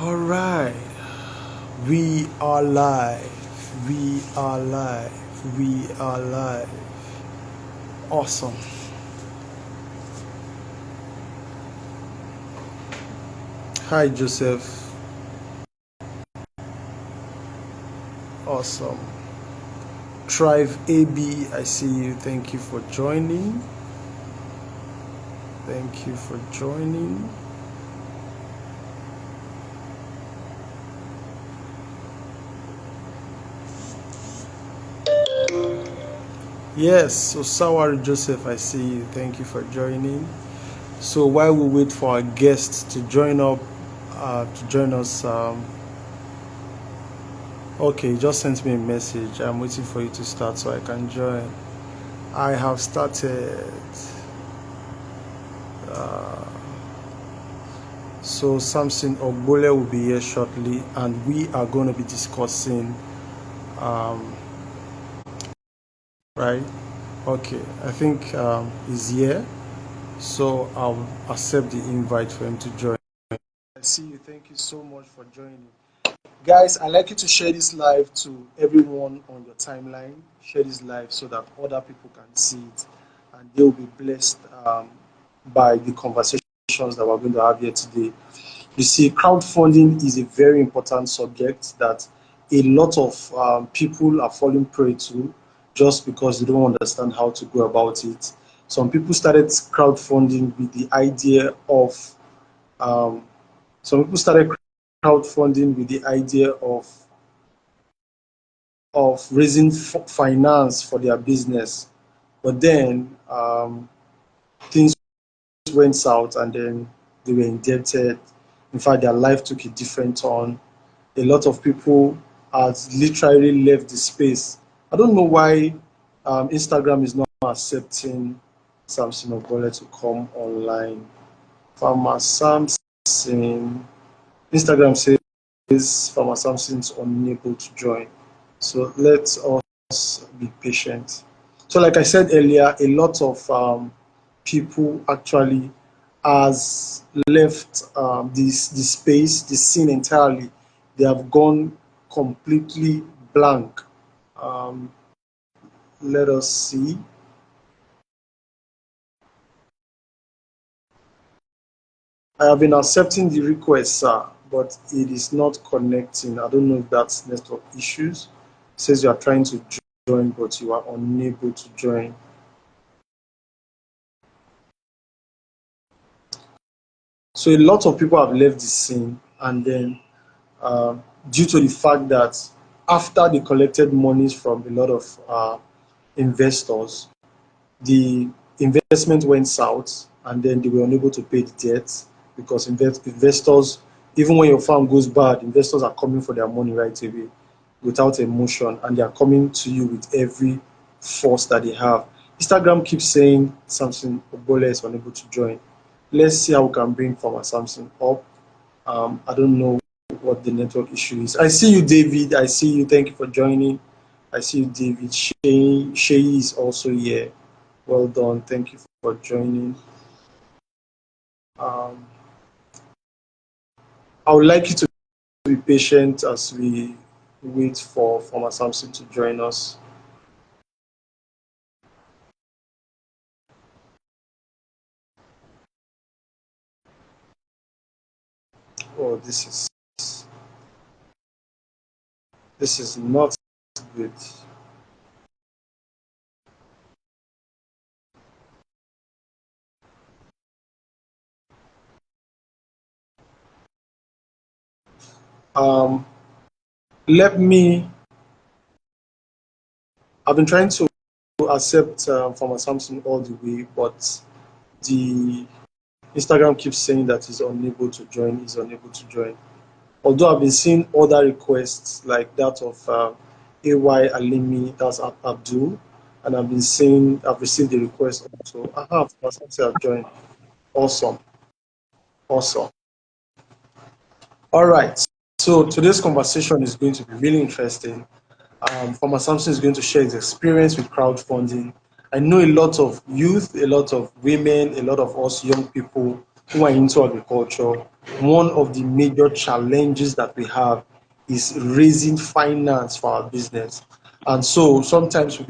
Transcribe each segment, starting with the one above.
All right, we are live. We are live. We are live. Awesome. Hi, Joseph. Awesome. Thrive AB, I see you. Thank you for joining. Thank you for joining. Yes, so Sawari Joseph, I see you. Thank you for joining. So while we wait for our guests to join us, okay, just sent me a message. I'm waiting for you to start so I can join. I have started. So Samson Ogbole will be here shortly, and we are going to be discussing, right? Okay, I think he's here, so I'll accept the invite for him to join. I see you. Thank you so much for joining. Guys, I'd like you to share this live to everyone on your timeline. Share this live so that other people can see it and they will be blessed by the conversations that we're going to have here today. You see, crowdfunding is a very important subject that a lot of people are falling prey to just because they don't understand how to go about it. Some people started crowdfunding with the idea of um, some people started crowdfunding with the idea of raising finance for their business, but then things went south, and then they were indebted. In fact, their life took a different turn. A lot of people has literally left the space. I don't know why Instagram is not accepting Samson Ogbole to come online. Farmer Samson, Instagram says Farmer Samson is unable to join. So let us be patient. So, like I said earlier, a lot of people actually has left this space, the scene entirely. They have gone completely blank. Um, let us see. I have been accepting the request, sir, but it is not connecting. I don't know if that's network issues. It says you are trying to join, but you are unable to join. So a lot of people have left the scene, and then due to the fact that after they collected monies from a lot of investors, the investment went south, and then they were unable to pay the debt because investors, even when your farm goes bad, investors are coming for their money right away without emotion, and they are coming to you with every force that they have. Instagram keeps saying Samson Ogbole is unable to join. Let's see how we can bring Farmer Samson up. I don't know what the network issue is. I see you, David. I see you. Thank you for joining. I see you, David. Shay is also here. Well done. Thank you for joining. Um, I would like you to be patient as we wait for Farmer Samson to join us. Oh, this is not good. Um, let me. I've been trying to accept Farmer Samson all the way, but the Instagram keeps saying that he's unable to join. He's unable to join. Although I've been seeing other requests like that of AY Alimi, that's Abdul, and I've received the request also. I have, I've joined. Awesome, awesome. All right. So today's conversation is going to be really interesting. Farmer Samson is going to share his experience with crowdfunding. I know a lot of youth, a lot of women, a lot of us young people who are into agriculture, one of the major challenges that we have is raising finance for our business. And so sometimes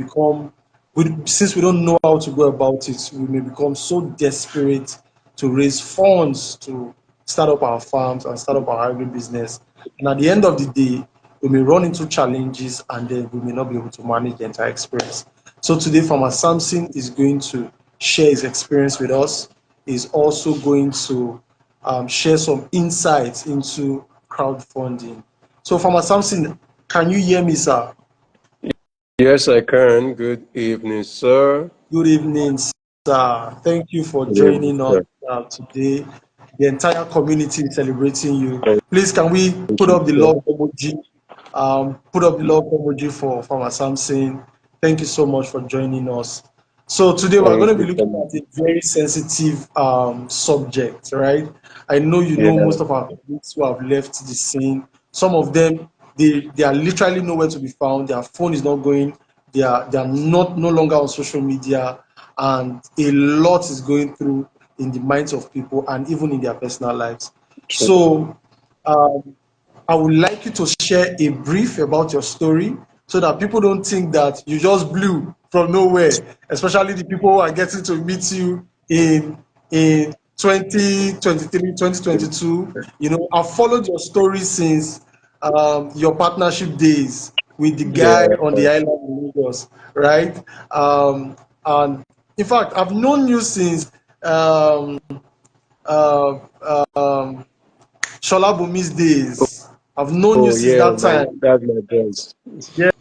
since we don't know how to go about it, we may become so desperate to raise funds to start up our farms and start up our agribusiness. And at the end of the day, we may run into challenges and then we may not be able to manage the entire experience. So today, Farmer Samson is going to share his experience with us. He's also going to share some insights into crowdfunding. So, Farmer Samson, can you hear me, sir? Yes, I can. Good evening, sir. Good evening, sir. Thank you for Good evening, joining us sir. today. The entire community is celebrating you. Thank Please, can we put you, up the sir. love emoji? Put up the love emoji for Farmer Samson. Thank you so much for joining us. So today we're Thank going to you be so looking much. at a very sensitive subject, right? I know you Yeah, know most of our colleagues who have left the scene. Some of them they are literally nowhere to be found. Their phone is not going. They are not no longer on social media, and a lot is going through in the minds of people and even in their personal lives. true. So um, I would like you to share a brief about your story so that people don't think that you just blew from nowhere, especially the people who are getting to meet you in 2023, 2022. You know, I've followed your story since your partnership days with the guy Yeah, on the island in Lagos, right? And in fact, I've known you since um, uh, um, Shola Bumi's days. I've known you oh since yeah, that time. that's my boss. Yes,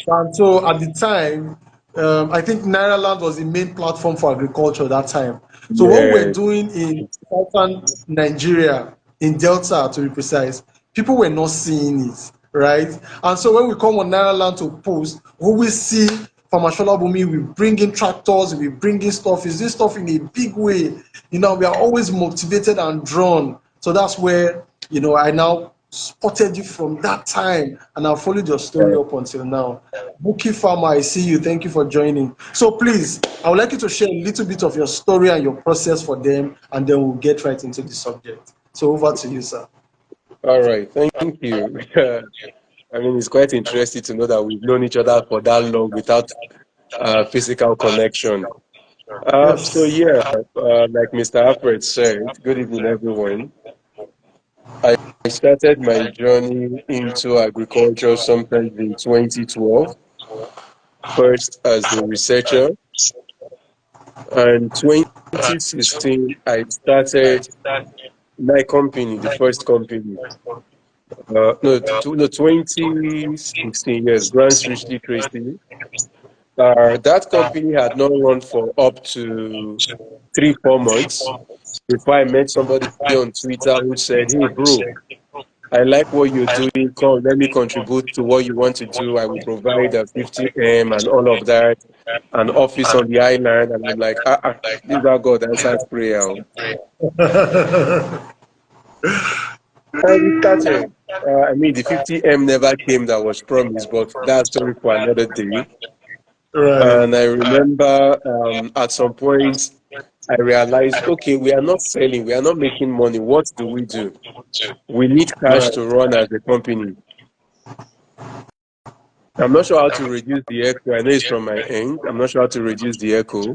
and so at the time, I think Nairaland was the main platform for agriculture that time. So what we're Yes, doing in southern Nigeria, in Delta to be precise, people were not seeing it, right? And so when we come on Nairaland to post, we always see Farmashola Bumi, we bring in tractors, we bring in stuff, is this stuff in a big way. You know, we are always motivated and drawn. So that's where, you know, I now spotted you from that time and I've followed your story yeah. up until now. Buki Farmer, I see you. Thank you for joining. So please, I would like you to share a little bit of your story and your process for them, and then we'll get right into the subject. So over to you, sir. All right, thank you. I mean, it's quite interesting to know that we've known each other for that long without physical connection. So Yes. yeah, like Mr. Alfred said, good evening, everyone. I started my journey into agriculture sometime in 2012, first as a researcher, and 2016 I started my company, the first company. No, 2016, yes, Grants Richly Tracy. That company had not run for up to 3, 4 months before I met somebody on Twitter who said, "Hey, bro, I like what you're doing. Come, let me contribute to what you want to do. I will provide a 50M and all of that, an office on the island." And I'm like, this is how God answers prayer. And we started. I mean, the 50M never came that was promised, but that's story for another day. Right. And I remember at some point, I realized, okay, we are not selling, we are not making money. What do we do? We need cash Right. to run as a company. I'm not sure how to reduce the echo. I know it's from my end. I'm not sure how to reduce the echo.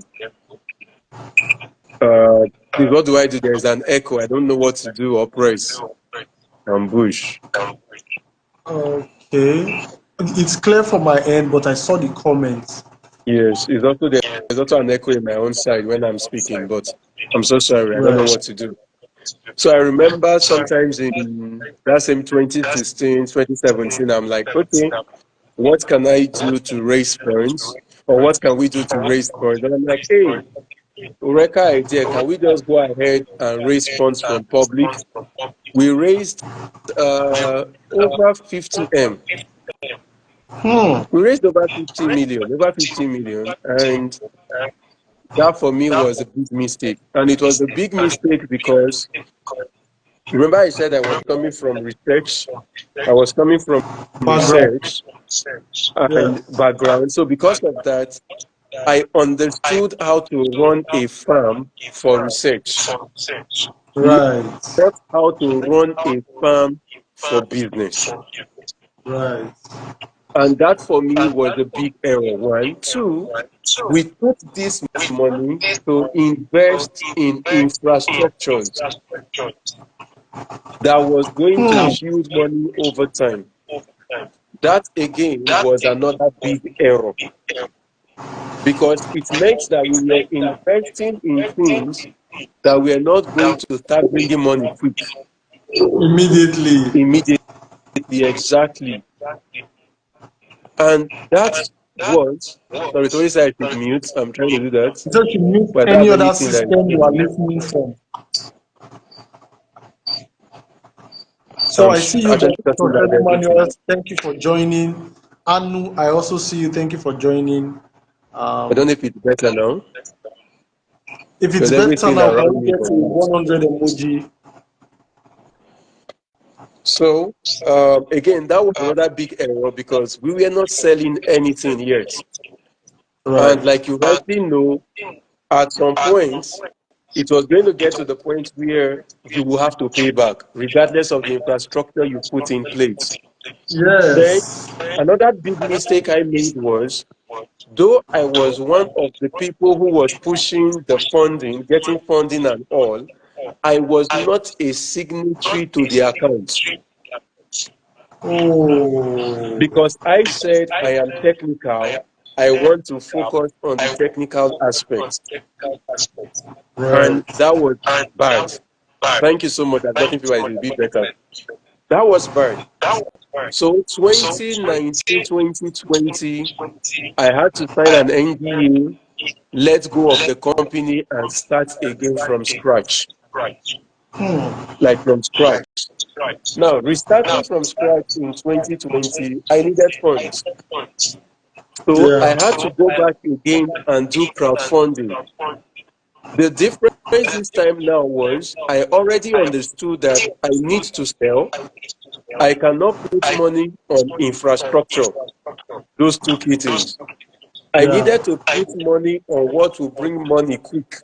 Uh, Please, what do I do? There's an echo. I don't know what to do or press. Ambush. Okay. It's clear from my end, but I saw the comments. Yes, there's also an echo in my own side when I'm speaking, but I'm so sorry. I don't know Right. what to do. So I remember sometimes in that same 2016, 2017, I'm like, okay, what can I do to raise funds? Or what can we do to raise funds? And I'm like, hey, Eureka idea, can we just go ahead and raise funds from public? We raised over 50M. Hmm. We raised over 50 million. And that for me was a big mistake. And it was a big mistake because remember I said I was coming from research. I was coming from Background. research Yeah. and background. So because of that, I understood how to run a farm for research. Right. not how to run a farm for business. Right. And that for me was a big error. One. Two, we took this money to invest in infrastructures that was going to Hmm. yield money over time. That again was another big error because it meant that we were investing in things that were not going to start bringing money quick, Immediately. immediately, exactly. And that was, sorry, somebody said I should mute. I'm trying to do that. You just mute But any that's other anything that system you are is listening from. So I'm I see you, actually shutting Dr. down Emmanuel. everything. Thank you for joining. Anu, I also see you. Thank you for joining. I don't know Um, if it's better now if it's because better everything now, can around we me get is to on mute. 100 emoji? So, again, that was another big error because we were not selling anything yet. And Right. like you rightly know, at some point, it was going to get to the point where you will have to pay back, regardless of the infrastructure you put in place. Then, Yes. another big mistake I made was, though I was one of the people who was pushing the funding, getting funding and all, I was not a signatory to the account Oh. because I said I am technical. I want to focus on the technical aspects. And Right. that was bad. Thank you so much. I've gotten people a bit better. That was bad. So 2019, 2020, I had to sign an NDA, let go of the company and start again from scratch, Hmm. like from scratch. Now, restarting from scratch in 2020, I needed funds. So I Yeah. had to go back again and do crowdfunding. The difference this time now was I already understood that I need to sell. I cannot put money on infrastructure, those two key things. I Yeah. needed to put money on what will bring money quick.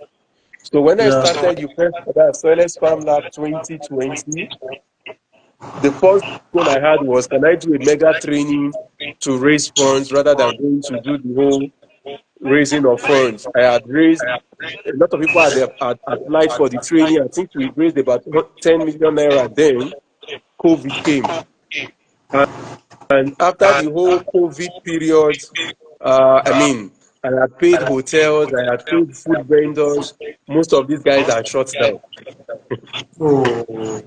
So when I Yeah. started, you pressed for that Soilless Farm Lab 2020, the first goal I had was, can I do a mega training to raise funds rather than going to do the whole raising of funds? I had raised, a lot of people had applied for the training. I think we raised about 10 million naira then. COVID came. And after the whole COVID period, I mean, I had paid hotels, I had paid food vendors. Most of these guys are shut down Oh.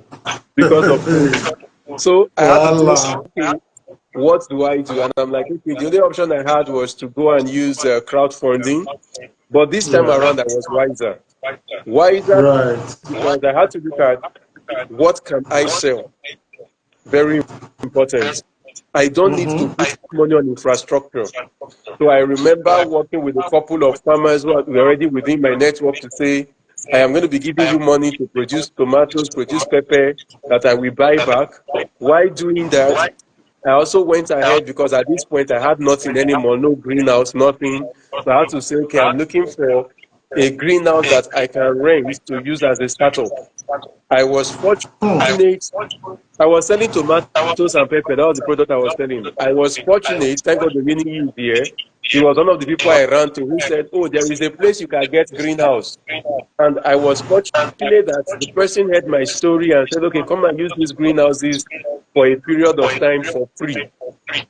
because of COVID. So I had to think, Voila. okay, what do I do? And I'm like, okay, the only option I had was to go and use crowdfunding. But this time Yeah. around, I was wiser. Wiser Right. because I had to look at what can I sell? Very important. I don't need to Mm-hmm. put money on infrastructure. So I remember working with a couple of farmers who were already within my network to say, I am going to be giving you money to produce tomatoes, produce pepper that I will buy back. Why doing that? I also went ahead because at this point I had nothing anymore, no greenhouse, nothing. So I had to say, okay, I'm looking for a greenhouse that I can rent to use as a startup. I was Hmm. fortunate. I was selling tomatoes and pepper. That was the product I was selling. I was fortunate. Thank God the winning you here. He was one of the people I ran to who said, oh, there is a place you can get greenhouse. And I was fortunate that the person heard my story and said, okay, come and use these greenhouses for a period of time for free.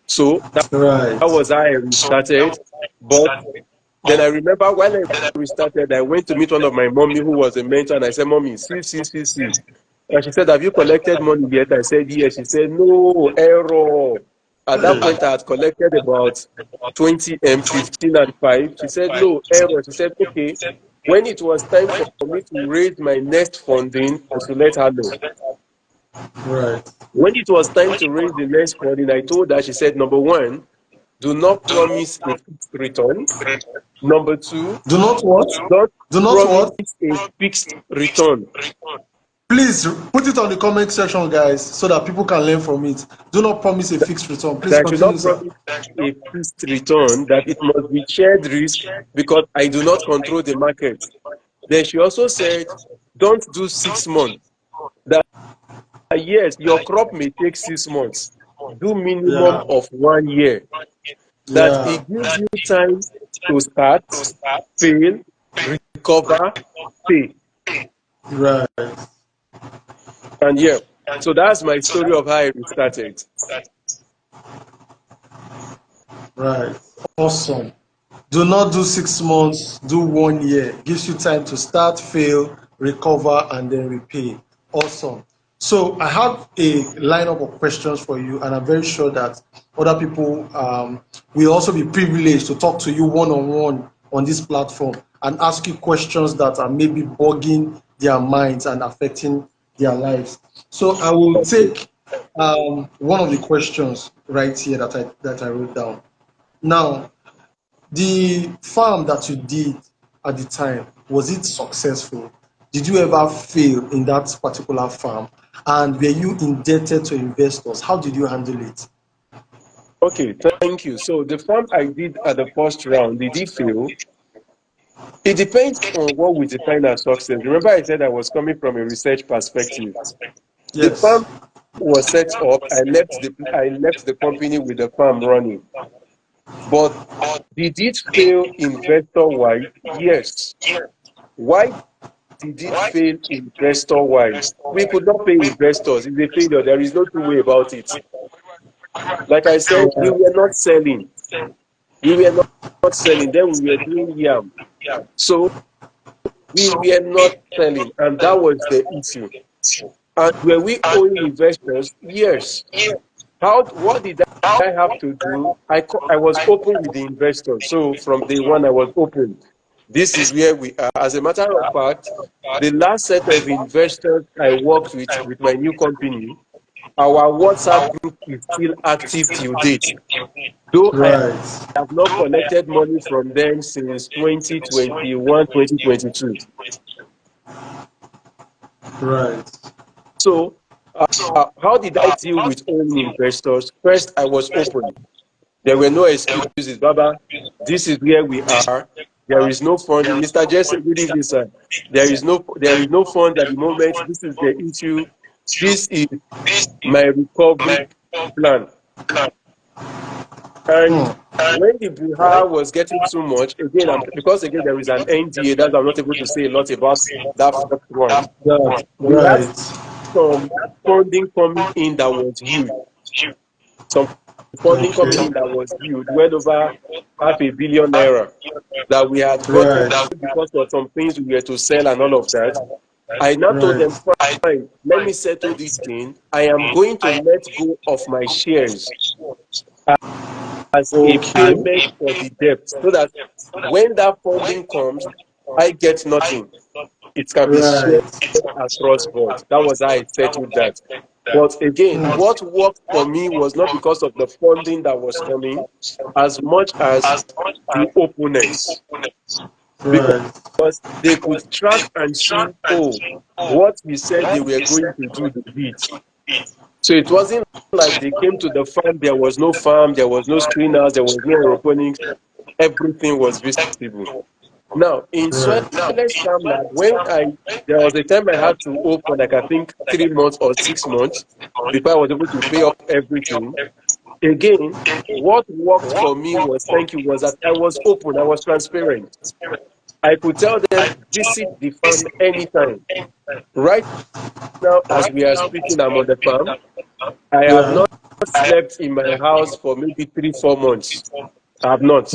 So that Right. was how I restarted. But then I remember when I restarted, I went to meet one of my mommy who was a mentor, and I said, Mommy, see. And she said, have you collected money yet? I said, yes. She said, no, error. At that Hey. point, I had collected about 20 M, 15 and 5. She said, no, error. She said, okay. When it was time for me to raise my next funding, I should let her know. Right. When it was time to raise the next funding, I told her, she said, number one, do not promise a fixed return. Number two, Do not what? don't Do not promise what? a fixed return. Please put it on the comment section, guys, so that people can learn from it. Do not promise a fixed return. Please That I should continue, not sir. promise a fixed return, that it must be shared risk because I do not control the market. Then she also said, don't do 6 months. That yes, your crop may take 6 months. Do minimum Yeah. of 1 year. That Yeah. it gives you time to start, fail, recover, pay. Right. And yeah, so that's my story of how I restarted. Right. Awesome. Do not do 6 months, do 1 year. Gives you time to start, fail, recover, and then repay. Awesome. So I have a lineup of questions for you, and I'm very sure that other people will also be privileged to talk to you one on one on this platform and ask you questions that are maybe bugging their minds and affecting their lives. So I will Okay. take one of the questions right here that I wrote down. Now, the farm that you did at the time, was it successful? Did you ever fail in that particular farm? And were you indebted to investors? How did you handle it? Okay, thank you. So the farm I did at the first round, did it fail? It depends on what we define as success. Remember, I said I was coming from a research perspective. The Yes. farm was set up. I left the company with the farm running. But did it fail investor wise? Yes. Why did it fail investor wise? We could not pay investors. It's a failure. There is no two way about it. Like I said, we were not selling. We were not selling. Then we were doing yam. So we were not selling, and that was the issue. And were we owing investors? Yes. What did I have to do? I was open with the investors. So from day one, I was open. This is where we are. As a matter of fact, the last set of investors I worked with my new company, our WhatsApp group is still active till date. Though I Right. have not collected money from them since 2021, 2022. Right. So, how did I deal with owning investors? First, I was open. There were no excuses. Baba, this is where we are. There is no funding. Mr. Jesse, good evening, sir. There is no fund at the moment. This is the issue. This is my recovery plan. And Hmm. when the Buhar was getting too much, again, because again there is an NDA, that I'm not able to say a lot about that first one. That, We had right. some funding coming in that was huge. Some funding coming in Okay. that was huge, well over half a billion naira that we had gotten Right. because of some things we were to sell and all of that. I now told them, Right. fine, let me settle this thing. I am going to let go of my shares as a Okay. payment for the debt so that when that funding comes, I get nothing. It can be shared Right. across board. That was how I settled that. But again, what worked for me was not because of the funding that was coming as much as the openness. Right. Because they could track and see, oh, what we said they were going to do, they did. So it wasn't like they came to the farm, there was no screeners, there was no aeroponics, everything was visible. Now, in Right. soilless farmland, there was a time I had to open, like I think 3 months or 6 months before I was able to pay off everything. Again, what worked for me was that I was open, I was transparent. I could tell them, visit the farm anytime. Right now, as we are speaking, I'm on the farm. I have Yeah. not slept in my house for maybe 3, 4 months. I have not.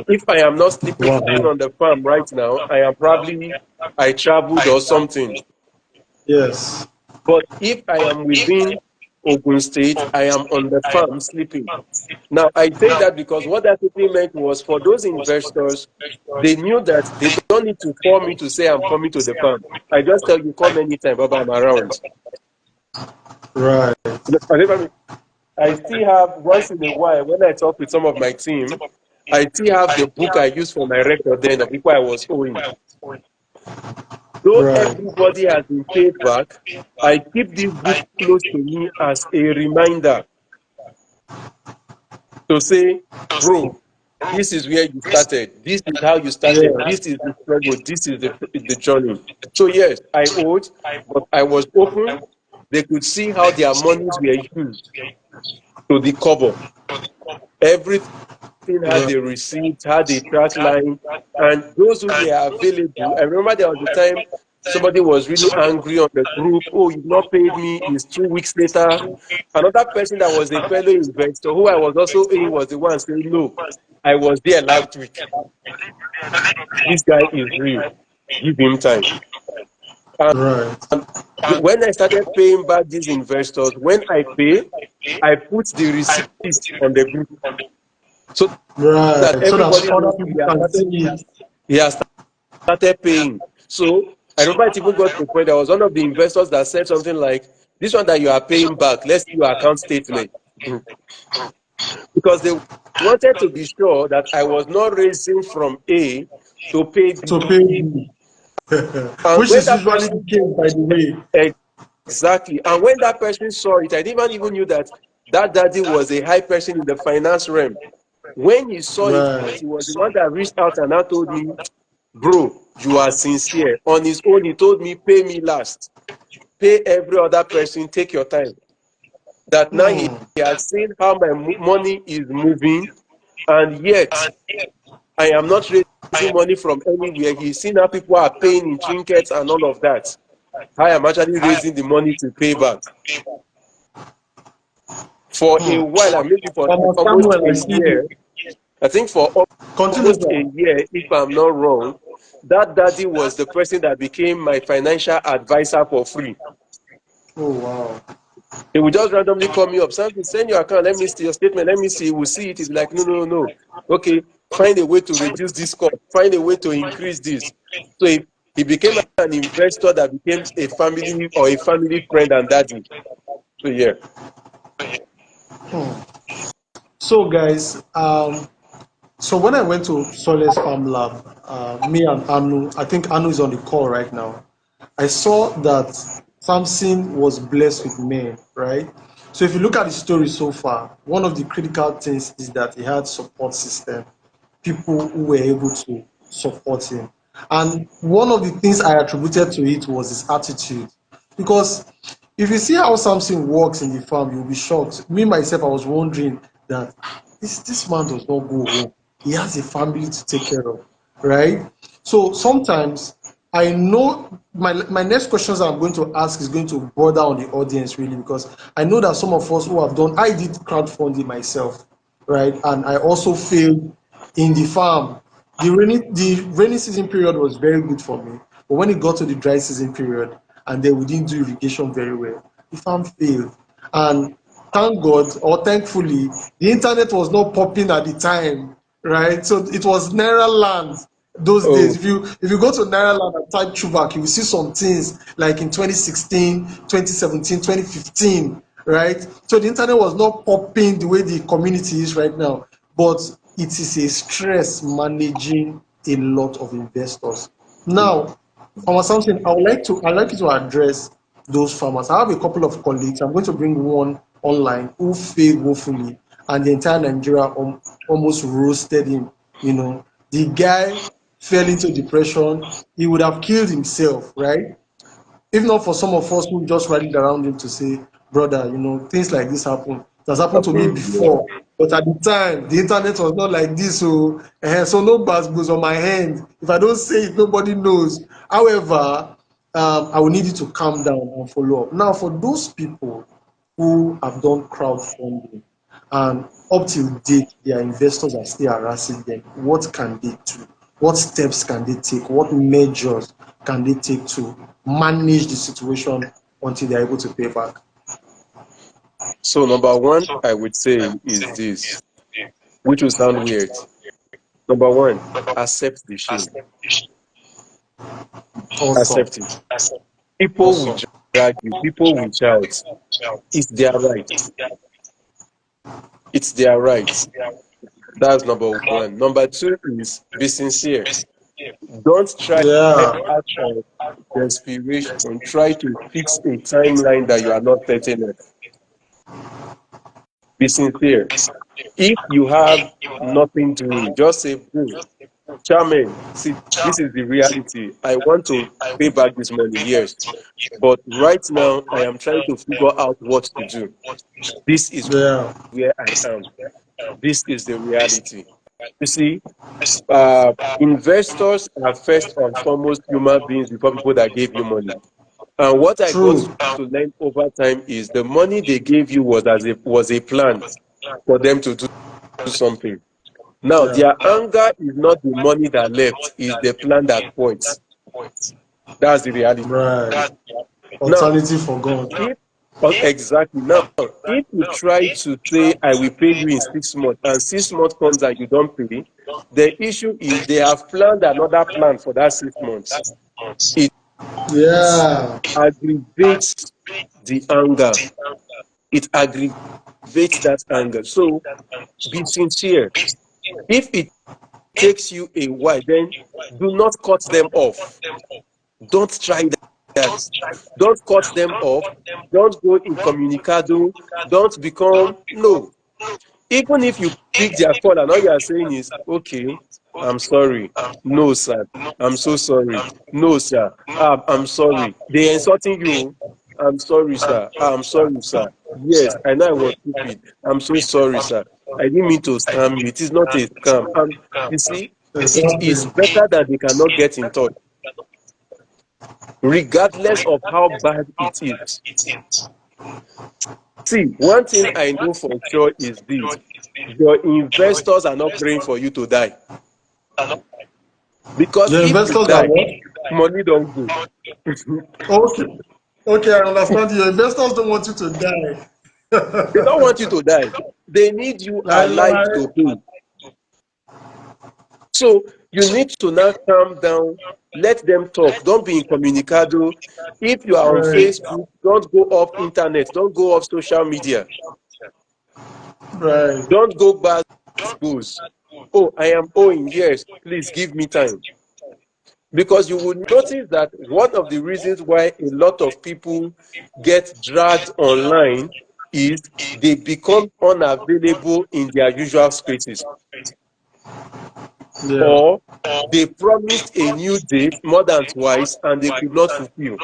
If I am not sleeping Wow. on the farm right now, I traveled or something. Yes. But if I am within Ogun State, I am on the farm sleeping. Now, I say that because what that simply meant was for those investors, they knew that they don't need to call me to say I'm coming to the farm. I just tell you, come anytime, Baba, I'm around. Right. I still have, once in a while, when I talk with some of my team, I still have the book I used for my record then of people I was owing. Though Right. everybody has been paid back, I keep this book close to me as a reminder to say, bro, this is where you started. This is how you started. Yeah. This is the struggle. This is the journey. So yes, I owed, but I was open. They could see how their monies were used to the cover. Everything had Right. a receipt, had a track line, and those who were available. I remember there was a time somebody was really angry on the group. Oh, you've not paid me. It's 2 weeks later. Another person that was a fellow investor who I was also owing was the one saying, no, I was there last week. This guy is real. Give him time. And Right. when I started paying back these investors, when I pay, I put the receipt on the group so that Right. So that everybody other knows people can see it. he has started paying. So I remember it even got to the point there was one of the investors that said something like, this one that you are paying back, let's see your account statement. Because they wanted to be sure that I was not raising from A to pay B. To pay you. And Which when is that usually person the case, by the way. exactly, and when that person saw it, I didn't even knew that that daddy was a high person in the finance realm. When he saw it, Right. he was the one that reached out and now told me, bro, you are sincere. On his own, he told me, pay me last. Pay every other person, take your time. That now he Hmm. has seen how my money is moving, and yet I am not raising money from anywhere. He's seen how people are paying in trinkets and all of that. I am actually raising the money to pay back. For a Hmm. while, and maybe for like Thomas almost Samuel, a I see you. year, I think for Continue, almost a sir. year, if I'm not wrong, that daddy was the person that became my financial advisor for free. Oh, wow. He would just randomly call me up, Samson, send your account, let me see your statement, let me see, we'll see it. He'll be like, no, no, no, no. Okay, find a way to reduce this cost, find a way to increase this. So he became an investor that became a family or a family friend and daddy. So yeah. Hmm. So, guys, so when I went to Soles Farm Lab, me and Anu, I think Anu is on the call right now. I saw that Samson was blessed with men, right? So if you look at the story so far, one of the critical things is that he had support system, people who were able to support him. And one of the things I attributed to it was his attitude. Because if you see how Samson works in the farm, you'll be shocked. Me myself, I was wondering that this man does not go home. He has a family to take care of, right? So sometimes I know my next questions I'm going to ask is going to border on the audience really, because I know that some of us who have done, I did crowdfunding myself, right? And I also failed in the farm. The rainy season period was very good for me, but when it got to the dry season period, and then we didn't do irrigation very well, the farm failed. And thank God, or thankfully, the internet was not popping at the time, right? So it was Naira land those days. Oh, If you go to Naira land and type Chubak, you will see some things like in 2016, 2017, 2015, right? So the internet was not popping the way the community is right now, but it is a stress managing a lot of investors. Now, Farmer Samson, I'd like you to address those farmers. I have a couple of colleagues. I'm going to bring one online who failed woefully, and the entire Nigeria almost roasted him. You know, the guy fell into depression. He would have killed himself, right? If not for some of us who just rallied around him to say, brother, things like this happen. It has happened to me before. But at the time, the internet was not like this. So no buzz goes on my hand. If I don't say it, nobody knows. However, I will need you to calm down and follow up. Now, for those people who have done crowdfunding and up till date, their investors are still harassing them, what can they do? What steps can they take? What measures can they take to manage the situation until they're able to pay back? so number one, I would say is this, which will sound weird. Number one, accept the shame. Awesome. Accept it. People will Awesome. drag you. People will shout. It's their right. It's their right. That's number one. Number two is be sincere. Don't try Yeah. out of desperation. Try to fix a timeline that you are not certain of. Be sincere. If you have nothing doing, just say, "Bro, Chairman, see, this is the reality. I want to pay back this money, yes. But right now, I am trying to figure out what to do. This is Yeah. where I am. This is the reality." You see, investors are first and foremost human beings before people that gave you money. And what I got True. to learn over time is the money they gave you was a plan for them to do something. Now, Yeah. their anger is not the money that left, is the plan that points. That's the reality. Right. Now, Alternative for God. if exactly now, if you try to say I will pay you in 6 months and 6 months comes and you don't pay, the issue is they have planned another plan for that 6 months. It Yeah. aggravates the anger. It aggravates that anger. So be sincere. If it takes you a while, then do not cut them off. Don't try that. Don't cut them off. Don't go incommunicado. Don't become, no. Even if you pick their call and all you are saying is, "Okay, I'm sorry. No, sir. I'm so sorry. No, sir. I'm sorry. They're insulting you. I'm sorry, sir. I'm sorry, sir. Yes, I know I was stupid. I'm so sorry, sir. I didn't mean to scam you. It is not a scam." And you see, it is Exactly. better that they cannot get in touch, regardless of how bad it is. See, one thing I know for sure is this: your investors are not praying for you to die. Because Your if you investors are die, what? money don't go. Okay. Okay, I understand. Your investors don't want you to die. They don't want you to die. They need you Lie, alive lie. to pay. So you need to now calm down, let them talk. Don't be incommunicado. If you are on Right. Facebook, don't go off internet, don't go off social media, Right. don't go back goes. "Oh, I am owing, yes, please give me time." Because you would notice that one of the reasons why a lot of people get dragged online is they become unavailable in their usual spaces, Yeah. or they promised a new date more than twice and they could not fulfill.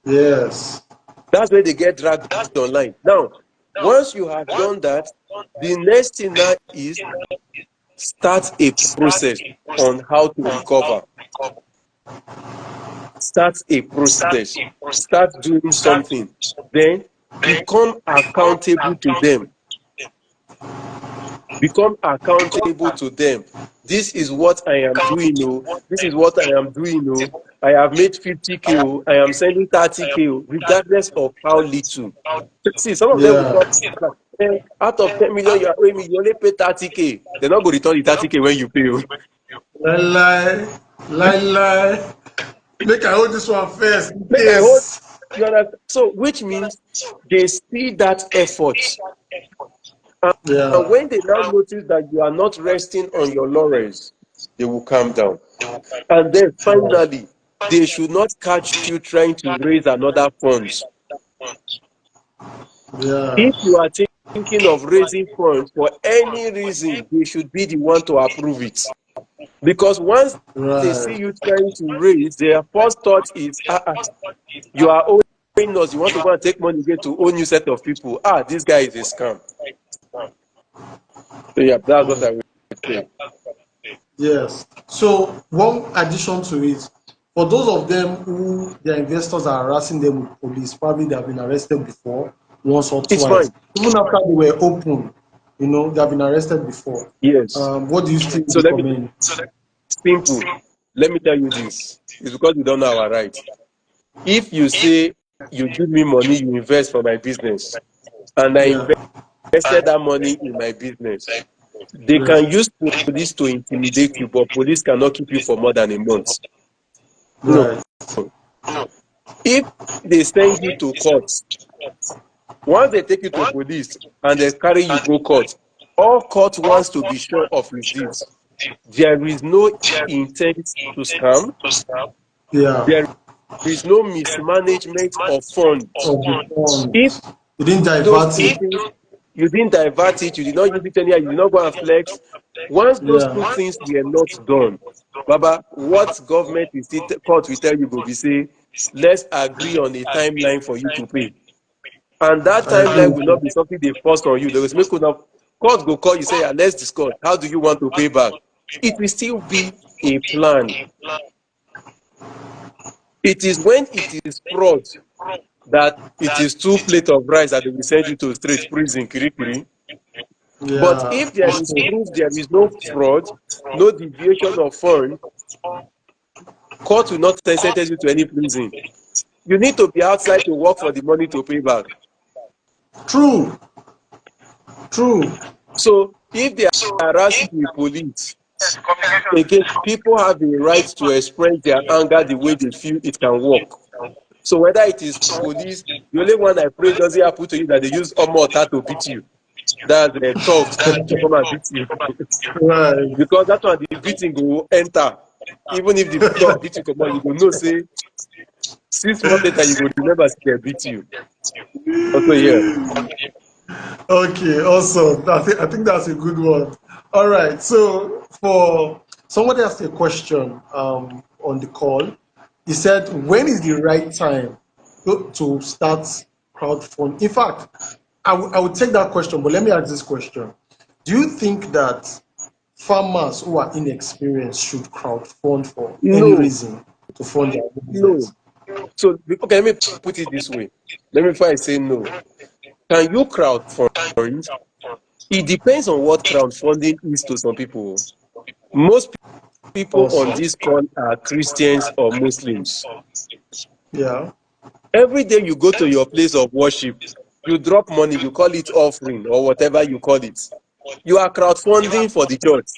Yes. That's where they get dragged online. Now, once you have done that, the next thing now is start a process on how to recover. Start a process. Start doing something. Then become accountable to them. Become accountable to them. "This is what I am doing. Oh, this is what I am doing. Oh, I have made 50K. Oh, I am sending 30K. Oh," regardless of how little. See, some of them will Yeah. talk like, out of 10 million you are owing me, you only pay 30K. They're not going to return the 30K when you pay. Oh. Lie, lie. Lie, lie. Make I hold this one first in Make I hold, case. you understand? So, which means they see that effort. And Yeah. when they now notice that you are not resting on your laurels, they will calm down. And then Right. finally, they should not catch you trying to raise another funds. Yeah. If you are thinking of raising funds for any reason, they should be the one to approve it. Because once they see Right. you trying to raise, their first thought is, you are owing us, you want to go and take money again to own new set of people. This guy is a scam. So yeah, that's what I would say. Yes. So one addition to it, for those of them who their investors are harassing them with police, probably they have been arrested before, once or It's twice. fine. Even after they were open, they have been arrested before. Yes. What do you still So let me recommend? simple. Let me tell you this. It's because we don't know our rights. If you say you give me money, you invest for my business, and I Yeah. invested that money in my business, they Yes. can use police to intimidate you, but police cannot keep you for more than a month. No. Right. If they send you to court, once they take you to police and they carry you go court, all court wants to be sure of is this: there is no intent to scam, Yeah. there is no mismanagement of funds. Of the If funds. You didn't those divert two it. things, You didn't divert it. You did not use it anywhere. You did not go and flex. Once those two Yeah. things were not done, Baba, what government is it, court will tell you go be say, let's agree on a timeline for you to pay. And that I agree timeline with will not you. be something they force on you. They will make court go call you, say, yeah, let's discuss. How do you want to pay back? It will still be a plan. It is when it is fraud that it is 2 plates of rice that they will send you to straight prison, Kirikiri. But Yeah. if there is proof there is no fraud, no deviation of funds, court will not sentence you to any prison. You need to be outside to work for the money to pay back. True. True. So if they harass you with police, again, people have the right to express their anger the way they feel it can work. So whether it is police, the only one I pray doesn't happen to you that they use Omota to beat you. That's the thugs to come and beat you. Right. Because that one, the beating will enter. Even if the thug beat you, come on, you will know, say, 6 months later, you will remember they beat you. Also, yeah. Okay, awesome. I think that's a good one. All right. So for somebody asked a question on the call, he said, when is the right time to start crowdfunding? In fact, I would take that question, but let me ask this question. Do you think that farmers who are inexperienced should crowdfund for any No, reason to fund their no. business? So, okay, let me put it this way. Let me first say no. Can you crowdfund? It depends on what crowdfunding is to some people. Most people on Also, this call are Christians or Muslims. yeah, Every day you go to your place of worship, you drop money, you call it offering or whatever you call it. You are crowdfunding for the church.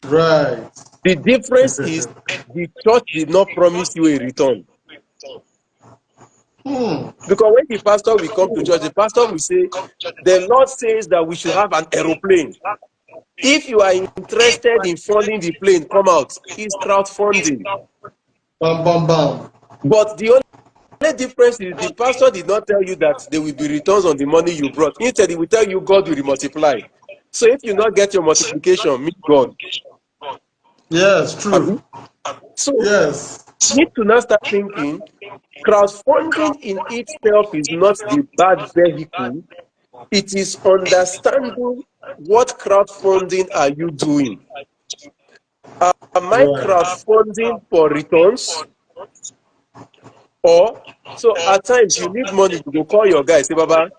right. The difference is the church did not promise you a return. Hmm. Because when the pastor will come to church, the pastor will say, the Lord says that we should have an aeroplane. If you are interested in funding the plane, come out. It's crowdfunding. Bam, bam, bam. But the only difference is the pastor did not tell you that there will be returns on the money you brought. Instead, he will tell you God will multiply. So if you not get your multiplication, meet God. Yes, true. So Yes. you need to now start thinking crowdfunding in itself is not the bad vehicle. It is understanding what crowdfunding are you doing. Am I Right. crowdfunding for returns? Or, so at times you need money, you go call your guy, say, Baba,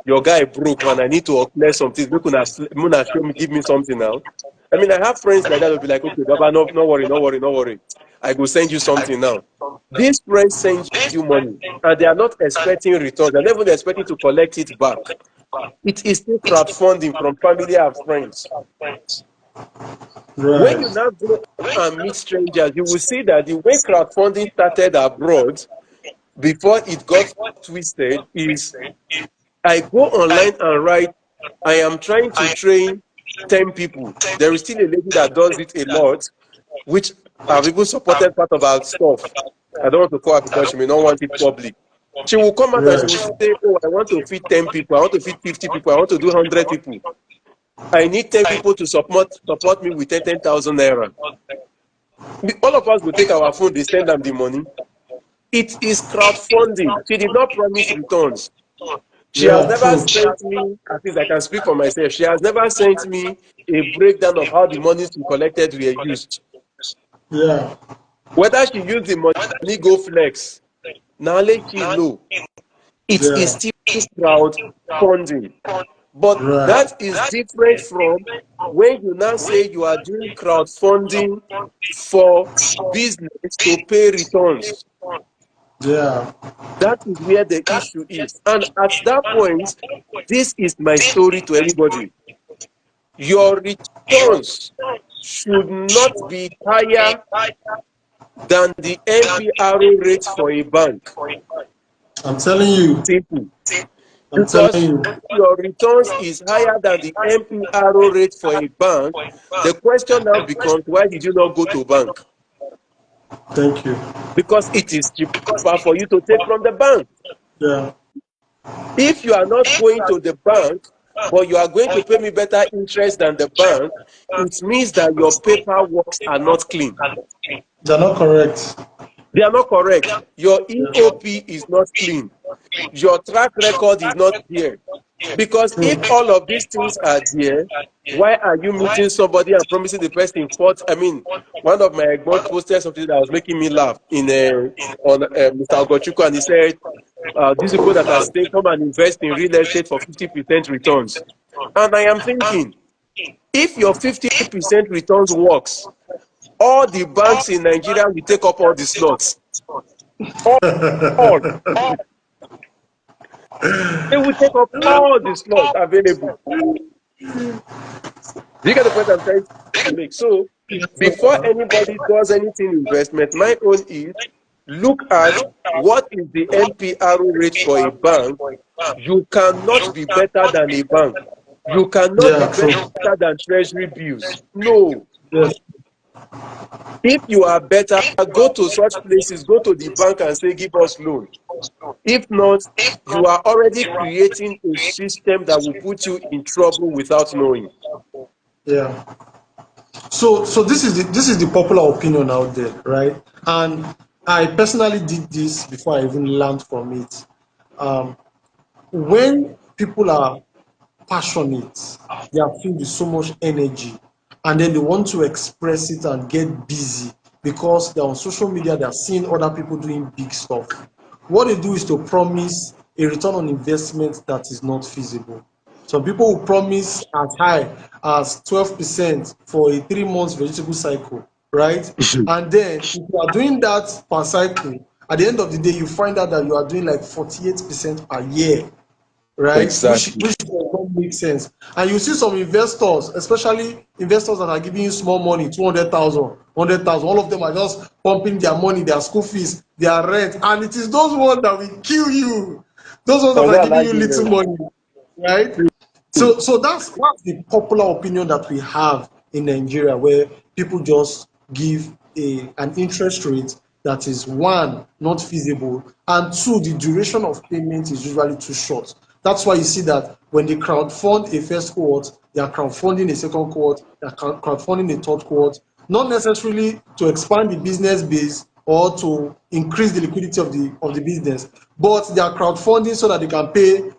your guy broke, man, I need to clear some things. Make una show me, give me something now. I mean, I have friends like that will be like, okay, Baba, no worry, no worry, no worry. I go send you something now. These friends send you money, and they are not expecting returns. They're not even expecting to collect it back. It is still crowdfunding from family and friends. When you Right. now go and meet strangers, you will see that the way crowdfunding started abroad before it got twisted is I go online and write, I am trying to train 10 people. There is still a lady that does it a lot, which I've even supported part of her stuff. I don't want to call her because she may not want it public. She will come out and she will Right. say, oh, I want to feed 10 people. I want to feed 50 people. I want to do 100 people. I need 10 people to support me with 10,000 naira. All of us will take our phone, they send them the money. It is crowdfunding. She did not promise returns. She has Yeah, never true. sent me, at least I can speak for myself, she has never sent me a breakdown of how the monies she collected were used. Yeah. Whether she used the money go flex, now let she know. It is Yeah. still crowdfunding. But Right. that is different from when you now say you are doing crowdfunding for business to pay returns. Yeah. That is where the issue is. And at that point, this is my story to anybody. Your returns should not be higher than the MPRO rate for a bank. I'm telling you. Simple. I'm telling Because you. if your returns is higher than the MPRO rate for a bank, the question now becomes, why did you not go to bank? Thank you. Because it is cheaper for you to take from the bank. Yeah. If you are not going to the bank, but you are going to pay me better interest than the bank, it means that your paperwork are not clean. They're not correct. They are not correct. Your EOP is not clean. Your track record is not there. Because True. if all of these things are there, why are you meeting somebody and promising the person I mean, one of my egbon posted something that was making me laugh on Mr. Ogochukwu, and he said, these people that are saying come and invest in real estate for 50% returns. And I am thinking, if your 50% returns works, all the banks in Nigeria will take up all the slots. All. They will take up all the slots available. Do you get the point I'm trying to make? So before anybody does anything investment, my own is look at what is the NPR rate for a bank. You cannot be better than a bank. You cannot be Yeah, true. better than treasury bills. No. Yes. If you are better, go to such places, go to the bank and say, give us loan. If not, you are already creating a system that will put you in trouble without knowing. Yeah. So this is the popular opinion out there, right? And I personally did this before I even learned from it. Um, when people are passionate, they are filled with so much energy, and then they want to express it and get busy because they're on social media, they're seeing other people doing big stuff. What they do is to promise a return on investment that is not feasible. Some people will promise as high as 12% for a 3 months vegetable cycle, right? And then if you are doing that per cycle, at the end of the day, you find out that you are doing like 48% per year, right? Which Exactly. which does not make sense. And you see some investors, especially investors that are giving you small money, 200,000, 100,000, all of them are just pumping their money, their school fees, their rent, and it is those ones that will kill you. Those ones that Was are that giving like you little money, right? So that's the popular opinion that we have in Nigeria, where people just give an interest rate that is one, not feasible, and two, the duration of payment is usually too short. That's why you see that when they crowdfund a first cohort, they are crowdfunding a second cohort, they are crowdfunding a third cohort, not necessarily to expand the business base or to increase the liquidity of the business, but they are crowdfunding so that they can pay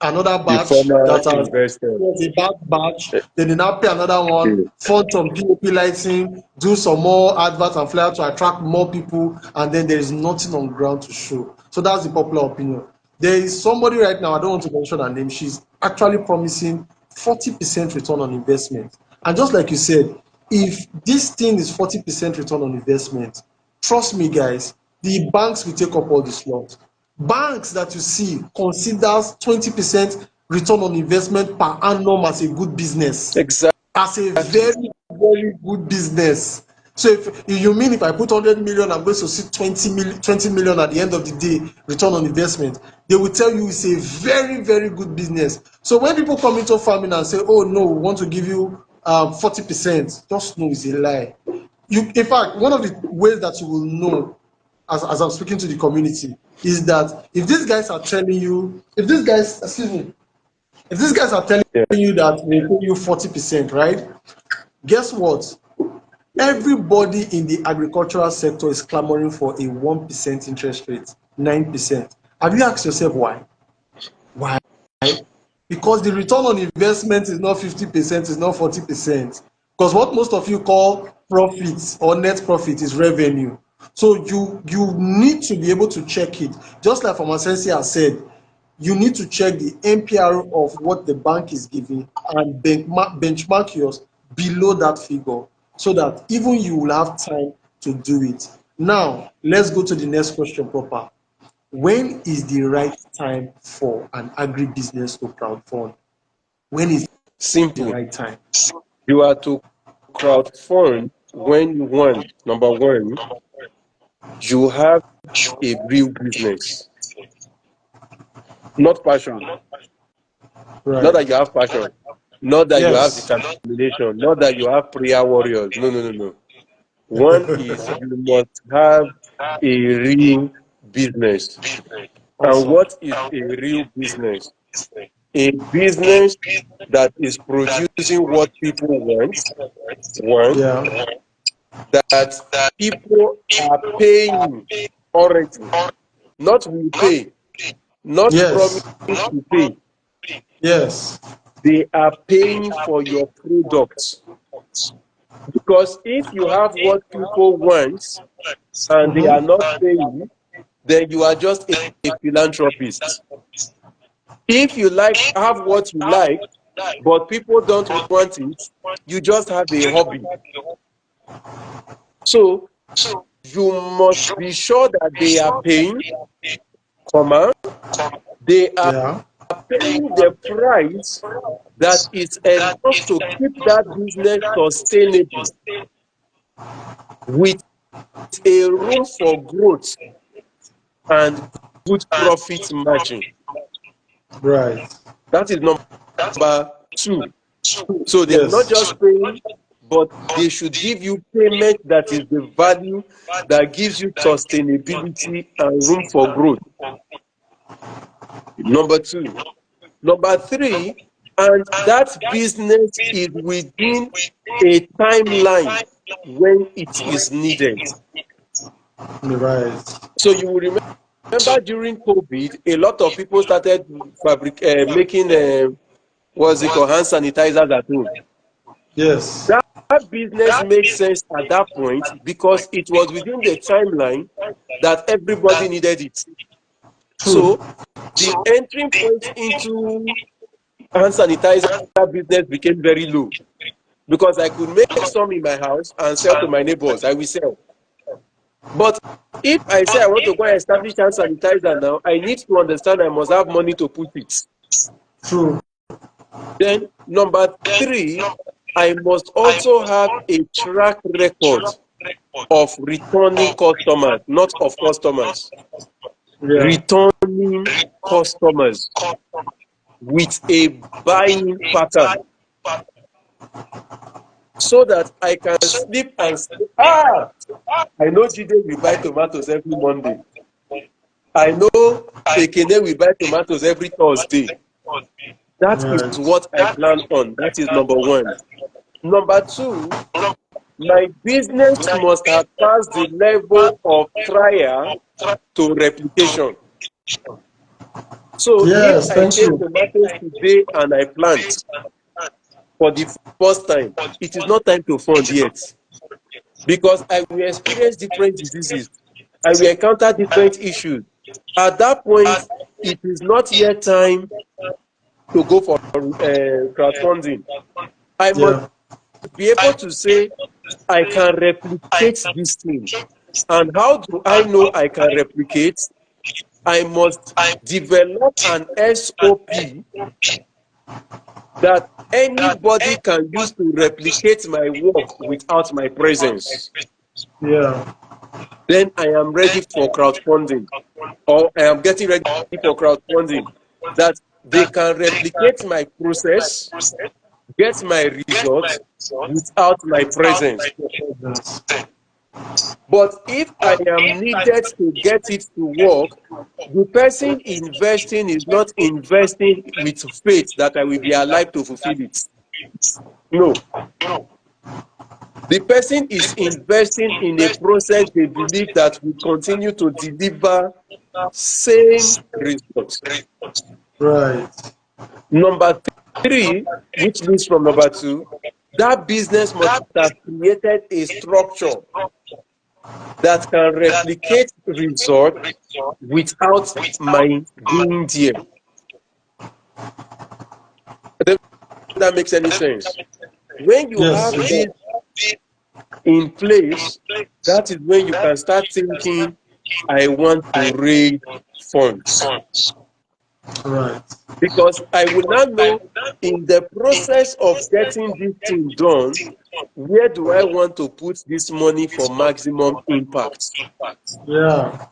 another the batch former that has investor? was a bad batch. Then they now pay another one, fund some POP lighting, do some more adverts and flyer to attract more people, and then there is nothing on ground to show. So that's the popular opinion. There is somebody right now, I don't want to mention her name, she's actually promising 40% return on investment. And just like you said, if this thing is 40% return on investment, trust me, guys, the banks will take up all the slots. Banks that you see considers 20% return on investment per annum as a good business, as a Exactly. very, very good business. So if you mean if I put 100 million, I'm going to see 20 million at the end of the day return on investment, they will tell you it's a very, very good business. So when people come into farming and say, oh no, we want to give you 40%, just know it's a lie. In fact, one of the ways that you will know, as I'm speaking to the community, is that if these guys are telling you, if these guys, excuse me, if these guys are telling Yeah. you that they pay you 40%, right? Guess what? Everybody in the agricultural sector is clamoring for a 1% interest rate, 9%. Have you asked yourself why? Why? Because the return on investment is not 50%, it's not 40%. Because what most of you call profits or net profit is revenue. So you need to be able to check it. Just like Pharmacensi has said, you need to check the NPR of what the bank is giving and benchmark yours below that figure so that even you will have time to do it. Now, let's go to the next question proper. When is the right time for an agribusiness to crowdfund? When is the Simple. right time? You are to crowdfund when number one, you have a real business, not passion. Not Right. that you have passion, not that you have Yes. determination, not that you have prayer warriors. No, no, no, no. One is you must have a real business. And Awesome. what is a real business? A business that is producing what people want, one, Yeah. that people are paying already, not will pay, not promise Yes. to pay. Yes. They are paying for your product. Because if you have what people want and they are Mm-hmm. not paying, then you are just a philanthropist. If you have what you like, but people don't want it, you just have a hobby. So you must be sure that they are paying, comma, they are Yeah. paying the price that is enough to keep that business sustainable with a room for growth and good profit margin. Right. That is number two. So they are not Yes. just paying, but they should give you payment that is the value that gives you sustainability and room for growth. Number two. Number three, and that business is within a timeline when it is needed. Right. So you will remember during COVID, a lot of people started making what's it called, hand sanitizers at home. Yes. That business made sense at that point because it was within the timeline that everybody needed it. True. So the entry point into hand sanitizer business became very low because I could make some in my house and sell to my neighbors. I will sell. But if I say I want to go and establish hand sanitizer now, I need to understand I must have money to put it. True. Then number three, I must also have a track record of returning customers, not of customers, Yeah. returning customers with a buying pattern so that I can sleep and say, I know Jide will buy tomatoes every Monday. I know Ekene will buy tomatoes every Thursday. That is Right. what I plan on. That is number one. Number two, my business must have passed the level of trial to replication. So if Yes. I Thank take you. tomatoes today and I plant for the first time, it is not time to fund yet because I will experience different diseases. I will encounter different issues. At that point, it is not yet time to go for crowdfunding. I must Yeah. be able to say, I can replicate this thing. And how do I know I can replicate? I must develop an SOP that anybody can use to replicate my work without my presence. Yeah. Then I am ready for crowdfunding, or I am getting ready for crowdfunding that they can replicate my process, get my results without my presence. Yes. But if I am needed to get it to work, the person investing is not investing with faith that I will be alive to fulfill it. No. The person is investing in a process they believe that will continue to deliver same results. Right. Number three, which leads from number two, that business must have created a structure that can replicate results without my being there. I don't know if that makes any sense. When you Yes. have this in place, that is when you can start thinking, I want to raise funds. Right. Because I will now know in the process of getting this thing done, where do I want to put this money for maximum impact? Yeah.